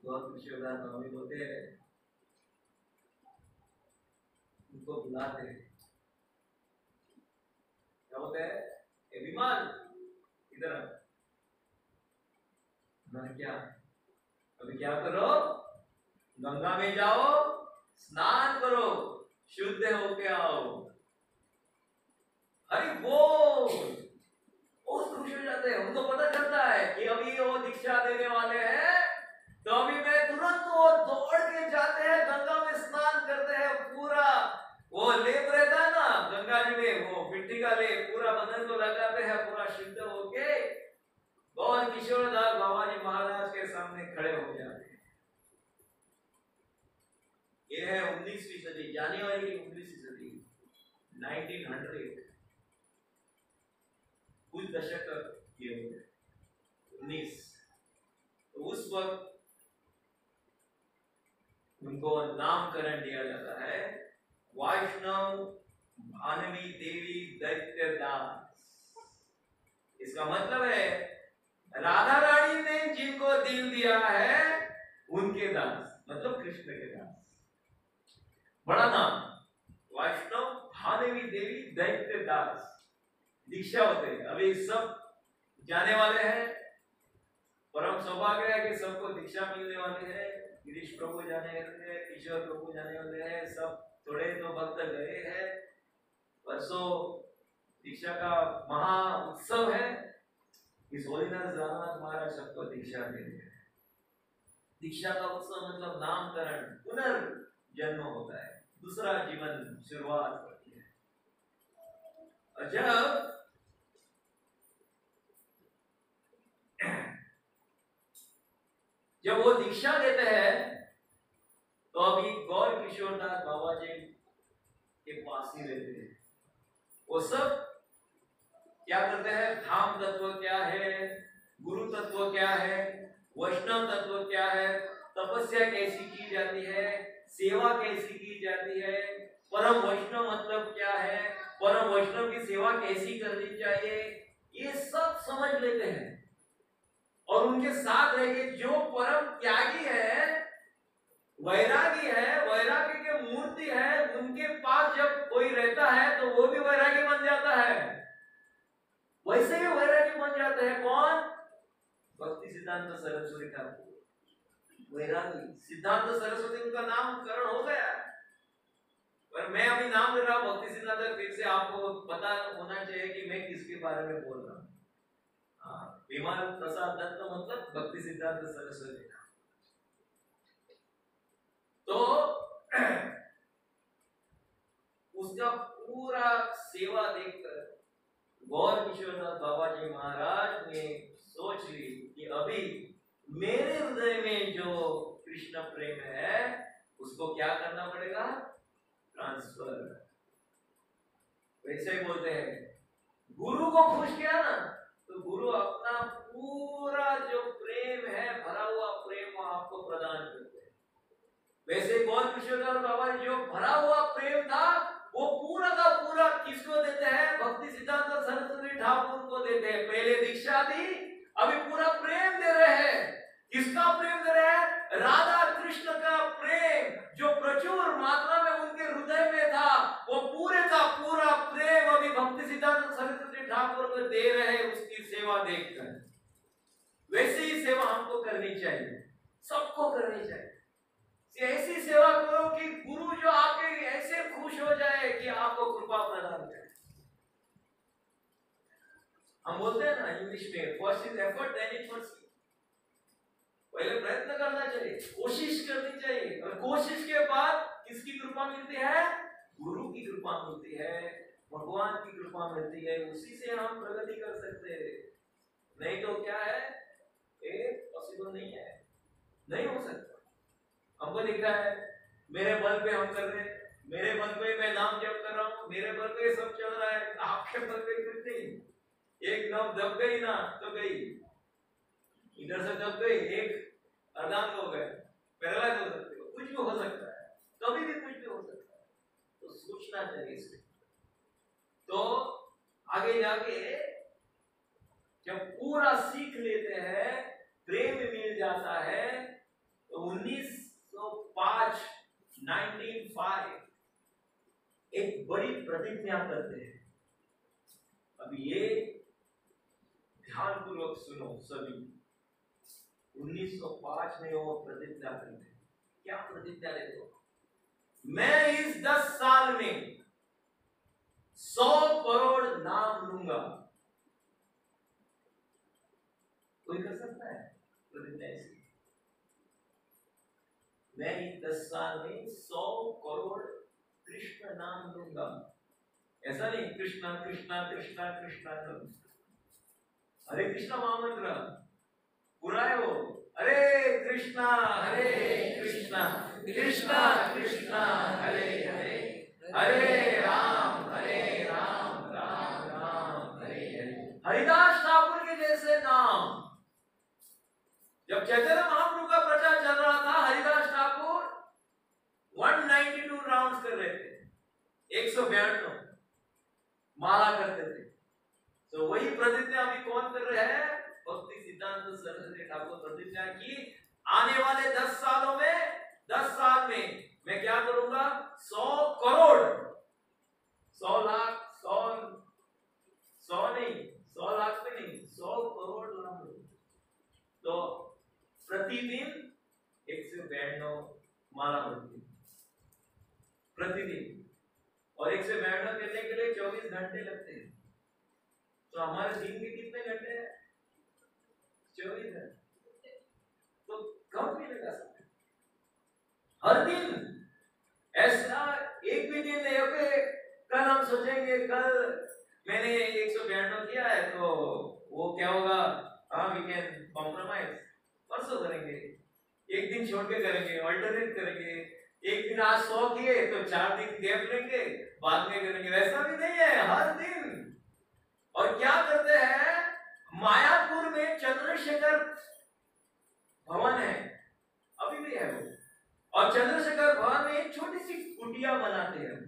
गौर किशोरदास स्वामी बोलते हैं, उनको बुलाते हैं, क्या होता है, विमान इधर क्या, अभी क्या करो, गंगा में जाओ, स्नान करो, शुद्ध होके आओ। हरि बोल, खुश हो जाते हैं। उनको पता चलता है कि अभी वो दीक्षा देने वाले हैं, तो अभी मैं तुरंत वो दौड़ के जाते हैं, गंगा में स्नान करते हैं, पूरा वो लेप रहता है ना गंगा जी में, वो मिट्टी का लेप पूरा बदन को लगाते हैं, पूरा शुद्ध होके गौर किशोरदास बाबा जी महाराज के सामने खड़े हो जाते हैं। ये है 19वीं सदी, जनवरी की 19वीं सदी, 1900, कुछ दशक ये हो गए, 19। तो उस वक्त उनको नामकरण दिया जाता है वैष्णव भानवी देवी दैत्यदास। इसका मतलब है राधा रानी ने जिनको दिल दिया है उनके दास, मतलब कृष्ण के दास। बड़ा नाम, वैष्णव भानवी देवी दैत्यदास, दीक्षा होते हैं। अभी सब जाने वाले हैं, परम सौभाग्य है कि सबको दीक्षा मिलने वाली है। गिरीश प्रभु जाने वाले हैं, किशोर प्रभु जाने वाले हैं, सब थोड़े तो भक्त गए हैं। परसों दीक्षा का महा उत्सव है, इस होलीनाथ रामनाथ महाराज सबको दीक्षा दे रहे हैं। दीक्षा का उत्सव मतलब नामकरण, पुनर्जन्म होता है, दूसरा जीवन शुरुआत होती है। और जब वो दीक्षा देते हैं, तो अभी गौर किशोरदास बाबा जी के पास ही रहते हैं। वो सब क्या करते हैं, धाम तत्व क्या है, गुरु तत्व क्या है, वैष्णव तत्व क्या है, तपस्या कैसी की जाती है, सेवा कैसी की जाती है, परम वैष्णव मतलब क्या है, परम वैष्णव की सेवा कैसी करनी चाहिए, ये सब समझ लेते हैं। और उनके साथ रहेंगे जो परम त्यागी है, वैरागी है, वैरागी के मूर्ति है, उनके पास जब कोई रहता है तो वो भी वैरागी बन जाता है। वैसे ही वैरागी बन जाते हैं कौन, भक्ति सिद्धांत सरस्वती ठाकुर। वैरागी सिद्धांत सरस्वती उनका नामकरण हो गया है। पर मैं अभी नाम ले रहा हूँ भक्ति सिद्धांत, फिर से आपको पता होना चाहिए कि मैं किसके बारे में बोल रहा हूँ। विमल प्रसाद दत्त का मतलब भक्ति सिद्धांत सरस्वती। तो उसका पूरा सेवा देखकर गौर किशोरदास बाबा जी महाराज ने सोच ली कि अभी मेरे हृदय में जो कृष्ण प्रेम है उसको क्या करना पड़ेगा, ट्रांसफर। वैसे ही बोलते हैं गुरु को खुश किया ना तो गुरु अपना पूरा जो प्रेम है भरा हुआ प्रेम आपको प्रदान करते हैं। वैसे गौर किशोरदास बाबा जी जो भरा हुआ प्रेम था वो पूरा का पूरा किसको देते हैं, भक्ति सिद्धांत सरस्वती ठाकुर को देते हैं। पहले दीक्षा दी, अभी पूरा प्रेम दे रहे हैं। किसका प्रेम दे रहे हैं, राधा कृष्ण का प्रेम जो प्रचुर मात्रा में उनके हृदय में था, वो पूरे का पूरा प्रेम अभी भक्ति सिद्धांत सरस्वती ठाकुर को दे रहे हैं उसकी सेवा देखकर। वैसे ही सेवा हमको करनी चाहिए, सबको करनी चाहिए। ऐसी सेवा करो कि गुरु जो आपके ऐसे खुश हो जाए कि आपको कृपा प्रदान करे। हम बोलते हैं ना इंग्लिश में, first is effort then it mercy. पहले प्रयत्न करना चाहिए, कोशिश करनी चाहिए, और कोशिश के बाद किसकी कृपा मिलती है, गुरु की कृपा मिलती है, भगवान की कृपा मिलती है। उसी से हम प्रगति कर सकते हैं। नहीं तो क्या है, ये पॉसिबल नहीं है, नहीं हो सकता। हमको दिख रहा है मेरे बल पे हम कर रहे हैं, मेरे बल पे मैं नाम जप कर रहा हूँ, मेरे बल पे सब चल रहा है, आपके बल पे कुछ नहीं। एक नाम दब गई ना तो गई, इधर से दब गई, एक अर्धांग हो गए, पैरालाइज हो सकते हो, कुछ भी हो सकता है, कभी भी कुछ भी हो सकता है। तो सोचना चाहिए इसमें। तो आगे जाके जब पूरा सीख लेते हैं, प्रेम मिल जाता है, तो 1905 एक बड़ी प्रतिज्ञा करते हैं। अब ये ध्यान पूर्वक सुनो सभी। 1905 में वो प्रतिज्ञा करते हैं। क्या प्रतिज्ञा देखो, मैं इस 10 साल में 100 करोड़ नाम लूंगा। कोई कर सकता है प्रतिज्ञा ऐसी? मैं इस 10 साल में 100 करोड़ कृष्ण नाम लूंगा। ऐसा नहीं कृष्णा कृष्णा कृष्णा कृष्णा, हरे कृष्णा महामंत्र पूरा है वो। हरे कृष्णा कृष्णा कृष्णा हरे हरे, हरे राम राम राम हरे हरे। हरिदास ठाकुर के जैसे नाम। जब चैतन्य महाप्रभु का प्रचार चल रहा था, हरिदास ठाकुर 192 राउंड्स कर रहे थे, 192 माला करते थे। तो वही प्रतिज्ञा अभी कौन कर रहे हैं, भक्ति सिद्धांत सरस्वती ठाकुर प्रतिज्ञा की, आने वाले 10 सालों में, 10 साल में मैं क्या करूंगा, 100 करोड़, 100 लाख, 100 नहीं, 100 लाख पे नहीं, 100 करोड़ नाम। तो प्रतिदिन 192 माला बनती प्रतिदिन, और 192 करने के लिए 24 घंटे लगते हैं। तो हमारे दिन के कितने घंटे हैं, 24 घंटे। तो कब मिलेगा समय, हर दिन ऐसा एक भी दिन नहीं हो कि कल हम सोचेंगे कल मैंने 192 किया है तो वो क्या होगा, हाँ वी कैन कॉम्प्रोमाइज, परसों करेंगे, एक दिन छोड़ के करेंगे, अल्टरनेट करेंगे, एक दिन आज 100 किए तो 4 दिन गैप लेंगे, बाद में करेंगे। वैसा भी नहीं है, हर दिन। और क्या करते हैं, मायापुर में चंद्रशेखर भवन है, अभी भी है वो, और चंद्रशेखर भवन में एक छोटी सी कुटिया बनाते हैं।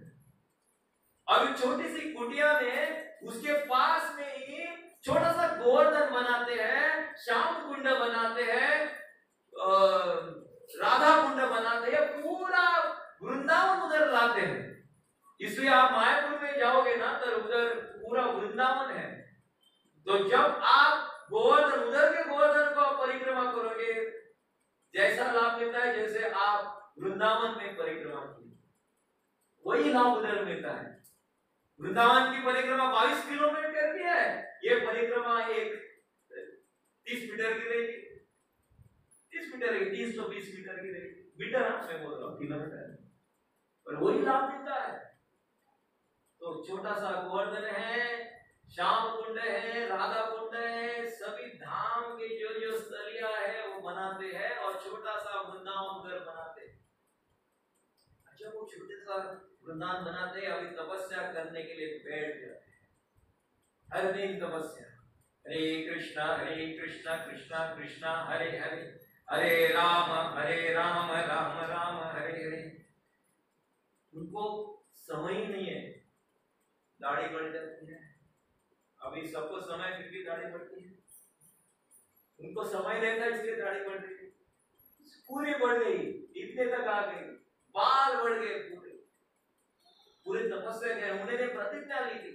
और छोटी सी कुटिया में उसके पास में ही छोटा सा गोवर्धन बनाते हैं, श्याम कुंड बनाते हैं, राधा कुंड बनाते हैं, पूरा वृंदावन उधर लाते हैं। इसलिए आप मायापुर में जाओगे ना तो उधर पूरा वृंदावन है। तो जब आप गोवर्धन, उधर के गोवर्धन को आप परिक्रमा करोगे, जैसा लाभ मिलता है जैसे आप वृंदावन में परिक्रमा की, वही लाभ उधर मिलता है। वृंदावन की परिक्रमा 22 किलोमीटर की है, ये परिक्रमा एक 30 मीटर की रहेगी, 30 मीटर की, 30 तो 20 मीटर की रहेगी। मीटर मैं बोल रहा हूँ, किलोमीटर, पर वही लाभ मिलता है। तो छोटा सा गोवर्धन है, श्याम कुंड है, राधा कुंड है, सभी धाम के जो जो स्थलियां है वो बनाते हैं और छोटा सा वृंदावन उधर बनाते हैं। अच्छा, वो छोटे सा वृंदावन बनाते हैं, अभी तपस्या करने के लिए बैठ जाते हैं, हर दिन तपस्या, हरे कृष्णा कृष्णा कृष्णा हरे हरे, हरे राम राम राम हरे हरे। उनको समय ही नहीं है, दाढ़ी बढ़ जाती है, अभी सबको समय फिर भी दाढ़ी बढ़ती है, उनको समय रहता है इसलिए दाढ़ी बढ़ रही है, पूरी बढ़ गई, इतने तक आ गई, बाल बढ़ गए, पूरे तपस्या गए, उन्होंने प्रतिज्ञा ली थी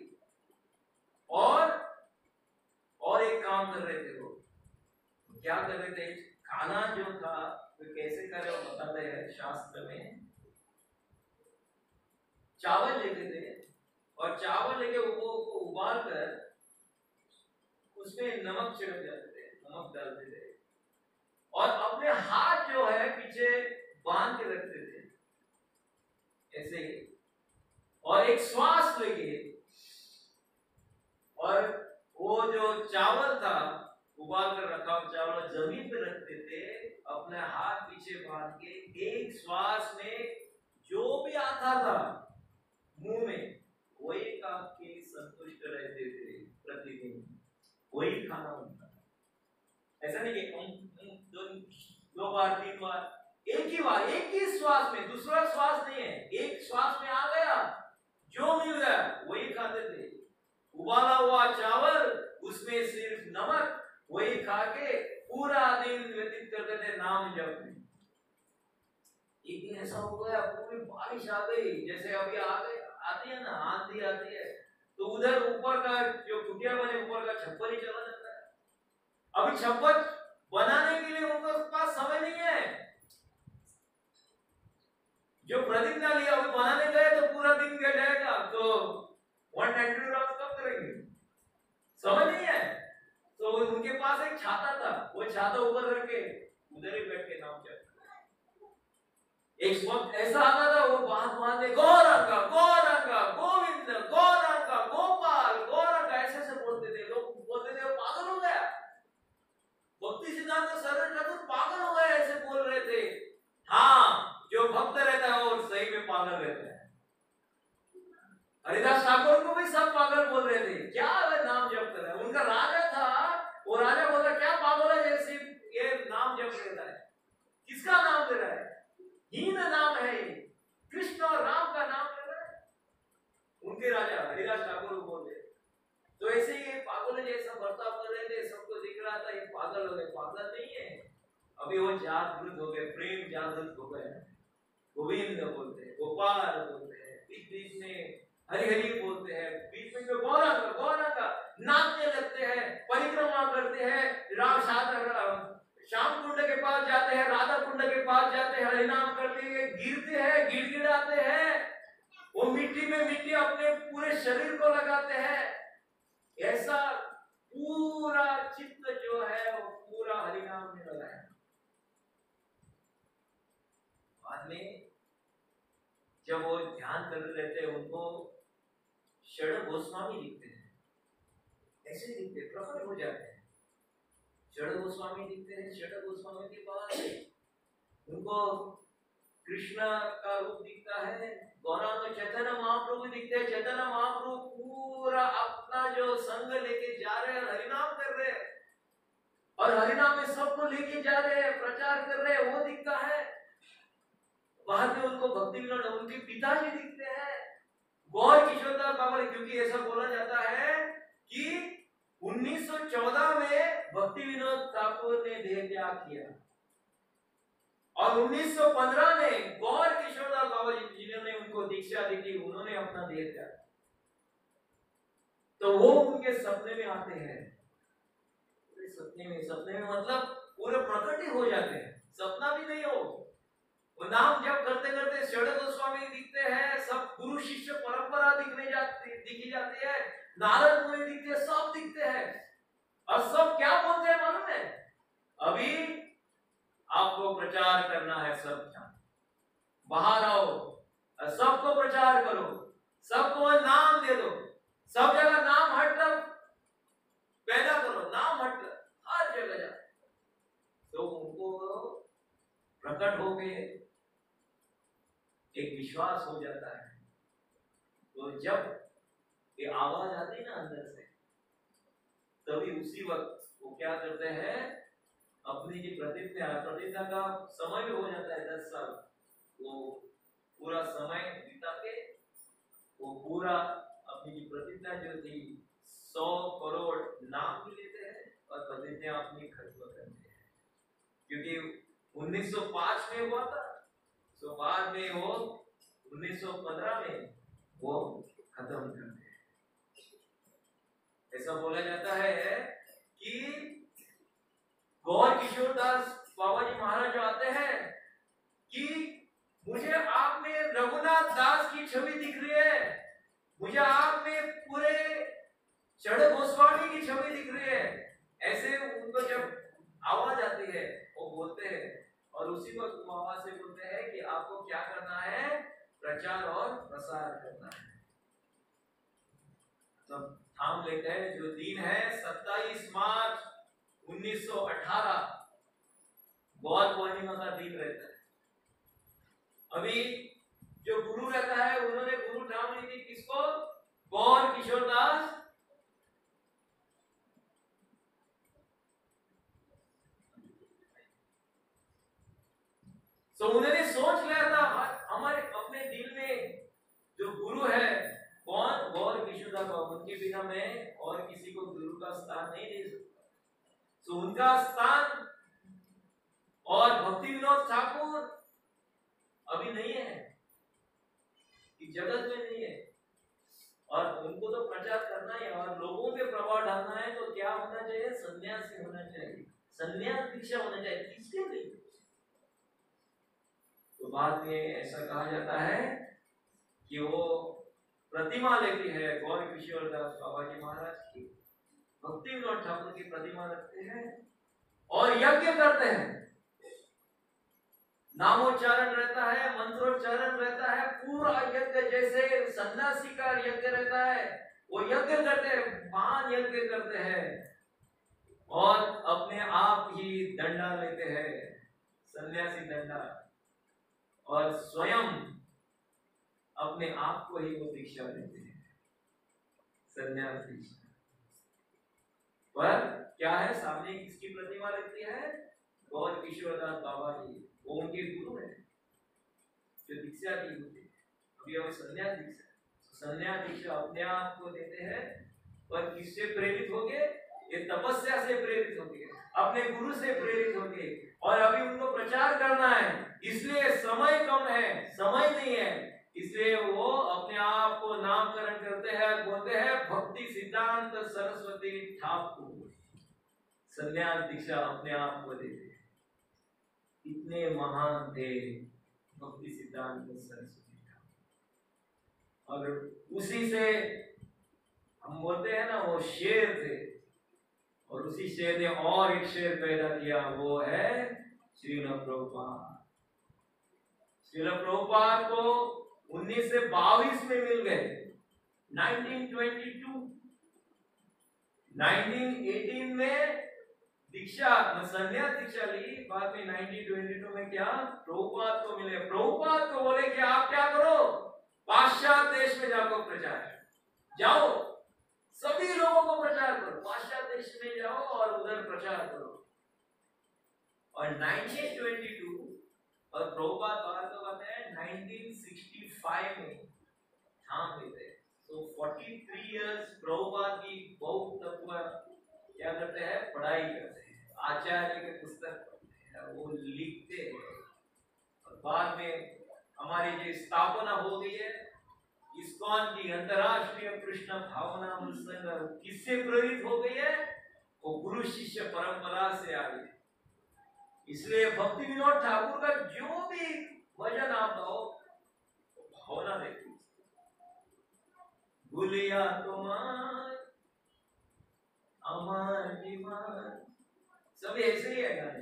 और एक काम कर रहे थे। वो क्या कर रहे थे, खाना जो था वो कैसे करे वो बताते हैं शास्त्र में। चावल लेते थे और चावल लेके वो उबाल कर उसमें नमक छिड़क जाते थे, नमक डालते थे और अपने हाथ जो है पीछे बांध के रखते थे ऐसे ही, और एक श्वास लेके, और वो जो चावल था उबाल कर रखा हुआ चावल जमीन पे रखते थे, अपने हाथ पीछे बांध के एक श्वास में जो भी आता था मुंह में वही खा के संतुष्ट रहते थे, प्रतिदिन वही खाना उनका। ऐसा नहीं कि दो बार 3 बार, एक ही बार, एक ही श्वास में, दूसरा श्वास नहीं है, एक श्वास में आ गया जो मिल गया वही खाते थे। उबाला हुआ चावल, उसमें सिर्फ नमक, वही खा के पूरा दिन व्यतीत करते थे नाम जप में। एक दिन ऐसा हो गया, पूरी बारिश आ गई, जैसे अभी आती है ना, आंधी आती है, तो उधर ऊपर का जो कुटिया बने ऊपर का छप्पर ही चला जाता है। अभी छप्पर बनाने के लिए उनके पास समय नहीं है, जो प्रतिज्ञा लिया अभी बनाने गए तो पूरा दिन गया जाएगा, तो 190 रात कब करेंगे, समय नहीं है। तो उनके पास एक छाता था, वो छाता ऊपर रख के उधर ही बैठ के नाम जप। एक वक्त ऐसा आता था, वो बात गौरंगा गौरंगा गोविंद गौरंगा गोपाल गौरंगा ऐसे से बोलते थे। लोग बोलते थे पागल हो गया, भक्ति सिद्धांत सरल ठाकुर पागल हो गए ऐसे बोल रहे थे। हाँ, जो भक्त रहता है वो सही में पागल रहता है। हरिदास ठाकुर को भी सब पागल बोल रहे थे, क्या नाम जप कर रहा है। उनका राजा था, वो राजा बोला क्या पागल है जैसे ये नाम जप लेता है, किसका नाम ले रहा है, हीन नाम है, कृष्ण और राम का नाम ले रहा है। उनके राजा हरिदास ठाकुर बोल रहे। तो ऐसे ही पागल जैसा बर्ताव कर रहे थे, सबको दिख रहा था ये पागल हो गए। पागल नहीं है, अभी वो जागृत हो गए, प्रेम जागृत हो गए। गोविंद बोलते हैं, गोपाल बोलते हैं, बीच बीच में हरि हरि बोलते हैं, बीच में जो गौरंग गौरंग नाचने लगते हैं, परिक्रमा करते हैं, श्याम कुंड के पास जाते हैं, राधा कुंड के पास जाते हैं, हरिनाम करते हैं, गिरते हैं, गिड़गिड़ाते हैं, वो मिट्टी में मिट्टी अपने पूरे शरीर को लगाते हैं। ऐसा पूरा चित्त जो है वो पूरा हरिनाम में लगा है। बाद में जब वो ध्यान कर रहते हैं, उनको षड गोस्वामी दिखते हैं, ऐसे दिखते, प्रकट हो जाते हैं। षड गोस्वामी दिखते हैं, षड गोस्वामी के बाद उनको कृष्ण का रूप दिखता है, गौरांग चैतन्य महाप्रभु दिखते हैं। चैतन्य महाप्रभु पूरा अपना जो संग लेके जा रहे हैं, हरिनाम कर रहे हैं, और हरिनाम में सबको लेके जा रहे हैं, प्रचार कर रहे हैं, वो दिखता है। बाद में उनको भक्ति विनोद उनके पिताजी दिखते हैं, गौर किशोरदास बाबा, क्योंकि ऐसा बोला जाता है कि 1914 में भक्ति विनोद ठाकुर ने देह त्याग किया और 1915 में गौर किशोरदास बाबा जी जिन्होंने उनको दीक्षा दी थी, उन्होंने अपना देह त्याग। तो वो उनके सपने में आते हैं, सपने में मतलब पूरे प्रकट ही हो जाते हैं, सपना भी नहीं हो। वो नाम जब करते करते षड गोस्वामी दिखते हैं, सब दिखी जाती है, नारद मुनि दिखते हैं, सब दिखते हैं। और सब क्या बोलते हैं मालूम है? अभी आपको प्रचार करना है, सब बाहर आओ, सबको प्रचार करो, सबको नाम दे दो, सब जगह नाम हटकर पैदा करो, नाम हटकर हर जगह जाओ। तो उनको प्रकट हो गए, एक विश्वास हो जाता है। तो जब ये आवाज आती ना अंदर से, तभी उसी वक्त वो क्या करते हैं, अपनी जो प्रतिज्ञा का समय भी हो जाता है 10 साल, वो पूरा समय बिता के वो पूरा अपनी जो प्रतिज्ञा जो थी 100 करोड़ नाम भी लेते हैं और प्रतिज्ञा अपनी खत्म करते हैं। क्योंकि 1905 में हुआ था, तो बाद में वो 1915 में वो खत्म करते हैं। ऐसा बोला जाता है कि गौर किशोर दास बाबा जी महाराज जो आते हैं कि मुझे आप में रघुनाथ दास की छवि दिख रही है, मुझे आप में पूरे चढ़ गोस्वामी की छवि दिख रही है। ऐसे उनको जब आवाज आती है वो बोलते हैं, और उसी वक्त वो आवाज से बोलते हैं कि आपको क्या करना है, प्रचार और प्रसार करना है। तो थाम लेते हैं, जो दिन है 27 मार्च 1918 गौर पूर्णिमा का दिन रहता है। अभी जो गुरु रहता है, उन्होंने गुरु नाम ली थी किसको, गौर किशोर दास। तो उन्होंने सोच लिया था हमारे अपने दिल में जो गुरु है कौन, गौर किशोर दास, उनके बिना मैं और किसी को गुरु का स्थान नहीं दे सकता। तो उनका स्थान और भक्ति विनोद ठाकुर अभी नहीं है, इस जगत में नहीं है, और उनको तो प्रचार करना है और लोगों पे प्रभाव डालना है। तो क्या होना चाहिए, सन्यासी होना चाहिए, सन्यास दीक्षा होना चाहिए। किसके लिए? तो बाद में ऐसा कहा जाता है कि वो प्रतिमा लेती है गौर किशोर दास बाबा जी महाराज की, भक्ति विनोद ठाकुर की प्रतिमा रखते हैं और यज्ञ करते हैं। नामोच्चारण रहता है, मंत्रोच्चारण रहता है, पूरा यज्ञ जैसे सन्यासी का यज्ञ रहता है, वो यज्ञ करते हैं, महान यज्ञ करते हैं और अपने आप ही दंडा लेते हैं, सन्यासी दंडा, और स्वयं अपने आप को ही वो दीक्षा देते हैं, सन्यास दीक्षा। पर क्या है, सामने किसकी प्रतिमा रहती है, गौर किशोर दास बाबा जी, वो उनके गुरु है जो दीक्षा दी होती है। अभी हमें सन्यास दीक्षा, सन्यास दीक्षा अपने आप को देते हैं, पर किससे प्रेरित हो गए, ये तपस्या से प्रेरित हो गए, अपने गुरु से प्रेरित हो गए, और अभी उनको प्रचार करना है, इसलिए समय कम है, समय नहीं है, इसलिए वो अपने आप को नामकरण करते हैं, बोलते हैं भक्ति सिद्धांत सरस्वती ठाकुर, सन्यास दीक्षा अपने आप को देते हैं। इतने महान थे भक्ति सिद्धांत सरस्वती ठाकुर। और उसी से हम बोलते हैं ना, वो शेर थे, और उसी शेर ने और एक शेर पैदा किया, वो है श्रील प्रभुपाद। श्रील प्रभुपाद को 1922 में मिल गए, 1922, 1918 में दीक्षा सन्यास दीक्षा ली, बाद में 1922 में क्या प्रभुपाद को मिले। प्रभुपाद को बोले कि आप क्या करो, पाश्चात्य देश में जाकर प्रचार जाओ, सभी लोगों को प्रचार करो, पाश्चात्य देश में जाओ और उधर प्रचार करो। और 1922 और प्रभुपाद बाहर तो कहते हैं 1965 में थाम लेते हैं। तो 43 इयर्स प्रभुपाद की बहुत तत्व क्या करते हैं, पढ़ाई करते हैं, आचार्य के पुस्तक पढ़ते हैं, वो लिखते हैं, और बाद में हमारी जो स्थापना हो गई है इस्कॉन की, अंतरराष्ट्रीय कृष्ण भावना संघ, किससे प्रेरित हो गई है, वो गुरु शिष्य परंपरा से आ गई। इसलिए भक्ति विनोद ठाकुर का जो भी भजन आप गाओ, भावना देखिए, भूलिया तुम्हार अमर दीवार, सब ऐसे ही है गाने,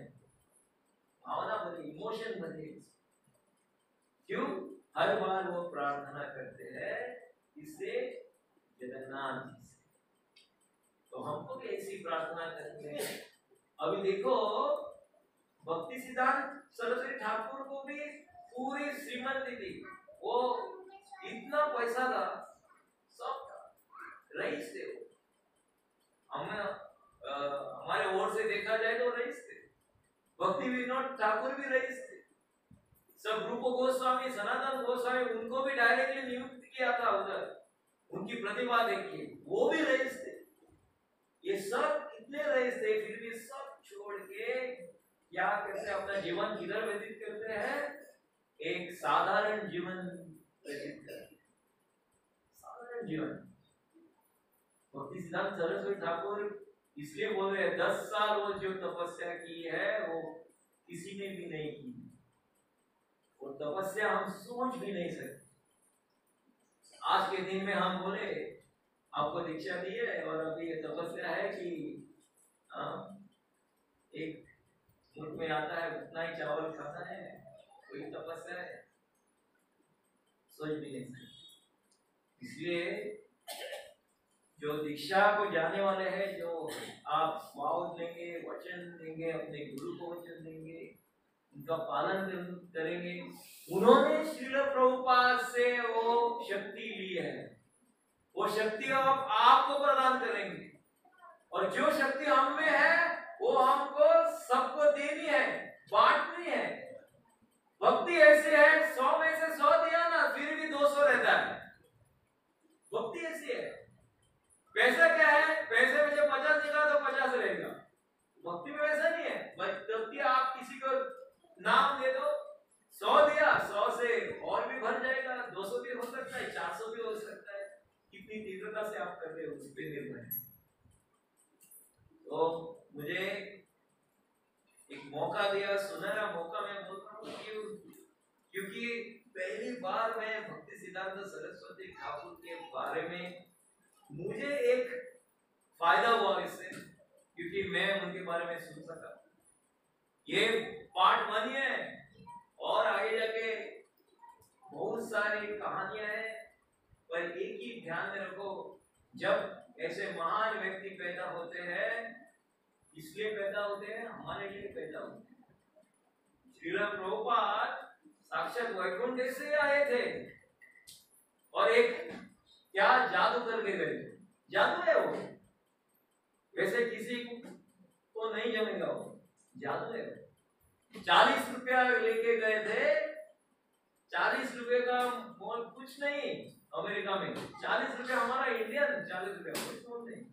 भावना भरी, इमोशन भरी। क्यों? हर बार वो प्रार्थना करते हैं इससे जगन्नाथ जी से। तो हमको भी ऐसी प्रार्थना करते हैं। अभी देखो भक्ति सिद्धांत सरस्वती ठाकुर को भी पूरी श्रीमंती थी, वो इतना पैसा था, सब था, रईस थे वो। हमारे ओर से देखा जाए तो रईस थे। भक्ति विनोद ठाकुर भी रईस थे। सब रूप गोस्वामी, सनातन गोस्वामी, उनको भी डायरेक्टली नियुक्त किया था उधर, उनकी प्रतिभा देखिए, वो भी रईस थे। ये सब कितने रईस थे, फिर भी सब छोड़ के क्या करते, अपना जीवन किधर व्यतीत करते हैं? एक साधारण जीवन व्यतीत करते हैं, साधारण जीवन। भक्ति सिद्धांत सरस्वती ठाकुर इसलिए बोल रहे हैं 10 साल वो जो तपस्या की है वो किसी ने भी नहीं की। वो तपस्या हम सोच भी नहीं सकते। आज के दिन में हम बोले आपको दीक्षा दी है और अभी ये तपस्या है कि एक मुठ में आता है उतना ही चावल खाता है, कोई तपस्या है? सोच भी नहीं सकते। इसलिए जो दीक्षा को जाने वाले हैं, जो आप वाव देंगे, वचन देंगे, अपने गुरु को वचन देंगे, उनका पालन करेंगे, उन्होंने श्रील प्रभुपाद से वो शक्ति ली है, वो शक्ति आप आपको प्रदान करेंगे। और जो शक्ति हम में है वो हमको सबको देनी है, बांटनी है। भक्ति ऐसे है 100 में से 100 दिया ना फिर भी 200 रहता है। भक्ति ऐसी है। पैसा क्या है? पैसे में जब 50 देगा तो 50 रहेगा। भक्ति में वैसा नहीं है। भक्ति आप किसी को नाम दे दो, 100 दिया, 100 से और भी भर जाएगा, 200 भी हो सकता है, 400 भी हो सकता है। कितनी तीव्रता से आप कर रहे हो उस पर निर्भर है। तो मुझे एक मौका दिया, सुनहरा मौका, मैं बोलता हूँ क्योंकि पहली बार मैं भक्ति सिद्धांत सरस्वती ठाकुर के बारे में मुझे एक फायदा हुआ इससे, क्योंकि मैं उनके बारे में सुन सका। ये पार्ट 1 है और आगे जाके बहुत सारी कहानियां हैं, पर एक ही ध्यान में रखो, जब ऐसे महान व्यक्ति पैदा होते हैं, इसलिए पैदा होते हैं, हमारे लिए पैदा होते हैं। श्रील प्रभुपाद साक्षात वैकुंठ से आए थे और एक क्या जादू करके गए। जादू है वो, वैसे किसी को नहीं जमेगा, वो जादू है। 40 रुपया लेके गए थे। 40 रुपए का मोल कुछ नहीं अमेरिका में। 40 रुपए हमारा इंडियन 40 रुपया कुछ मोल नहीं।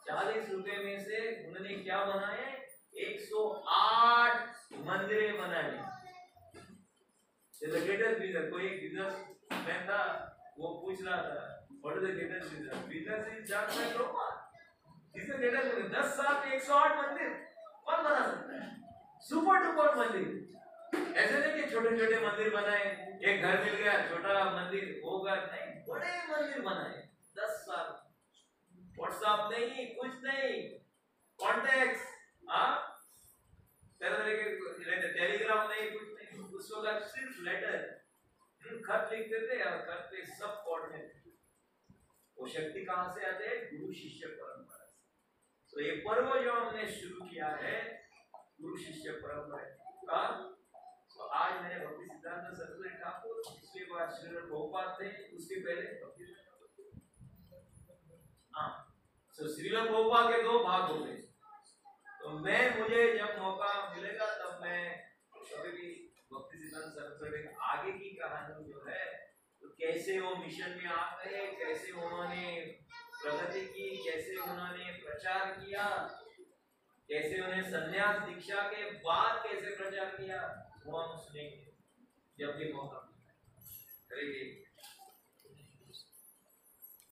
40 रुपए में से उन्होंने क्या बनाए? 108 मंदिरें बनाए। कोई एक बिजनेसमैन था, वो पूछ रहा था what is the greatest business? Business is just like Roma. Is the greatest business. 10 साल में 108 मंदिर कौन बना सकता है? सुपर डुपर मंदिर। ऐसे नहीं कि छोटे छोटे मंदिर बनाए, एक घर मिल गया छोटा मंदिर होगा, नहीं, बड़े मंदिर बनाए 10 साल। व्हाट्सएप नहीं, कुछ नहीं, कॉन्टैक्ट्स, टेलीग्राम नहीं, कुछ नहीं। उस वक्त सिर्फ लेटर, खत लिखते थे और खत पे सब कोड में थे। वो शक्ति कहां से आते है? गुरु शिष्य परंपरा से। तो ये पर्व जो हमने शुरू किया है गुरु शिष्य परंपरा का, तो आज मैंने भक्ति सिद्धांत सरस्वती ठाकुर, उसके बाद श्रील प्रभुपाद थे, उसके पहले भक्ति तो श्रील प्रभुपाद के 2 भाग हो गए। तो मुझे जब मौका मिलेगा तब मैं कभी भी भक्ति सिद्धांत सरस्वती आगे की कहानी जो है, तो कैसे वो मिशन में आ गए, कैसे उन्होंने प्रगति की, कैसे उन्होंने प्रचार किया, कैसे उन्हें संन्यास दीक्षा के बाद कैसे प्रचार किया, वो हम सुनेंगे जब भी मौका मिलेगा।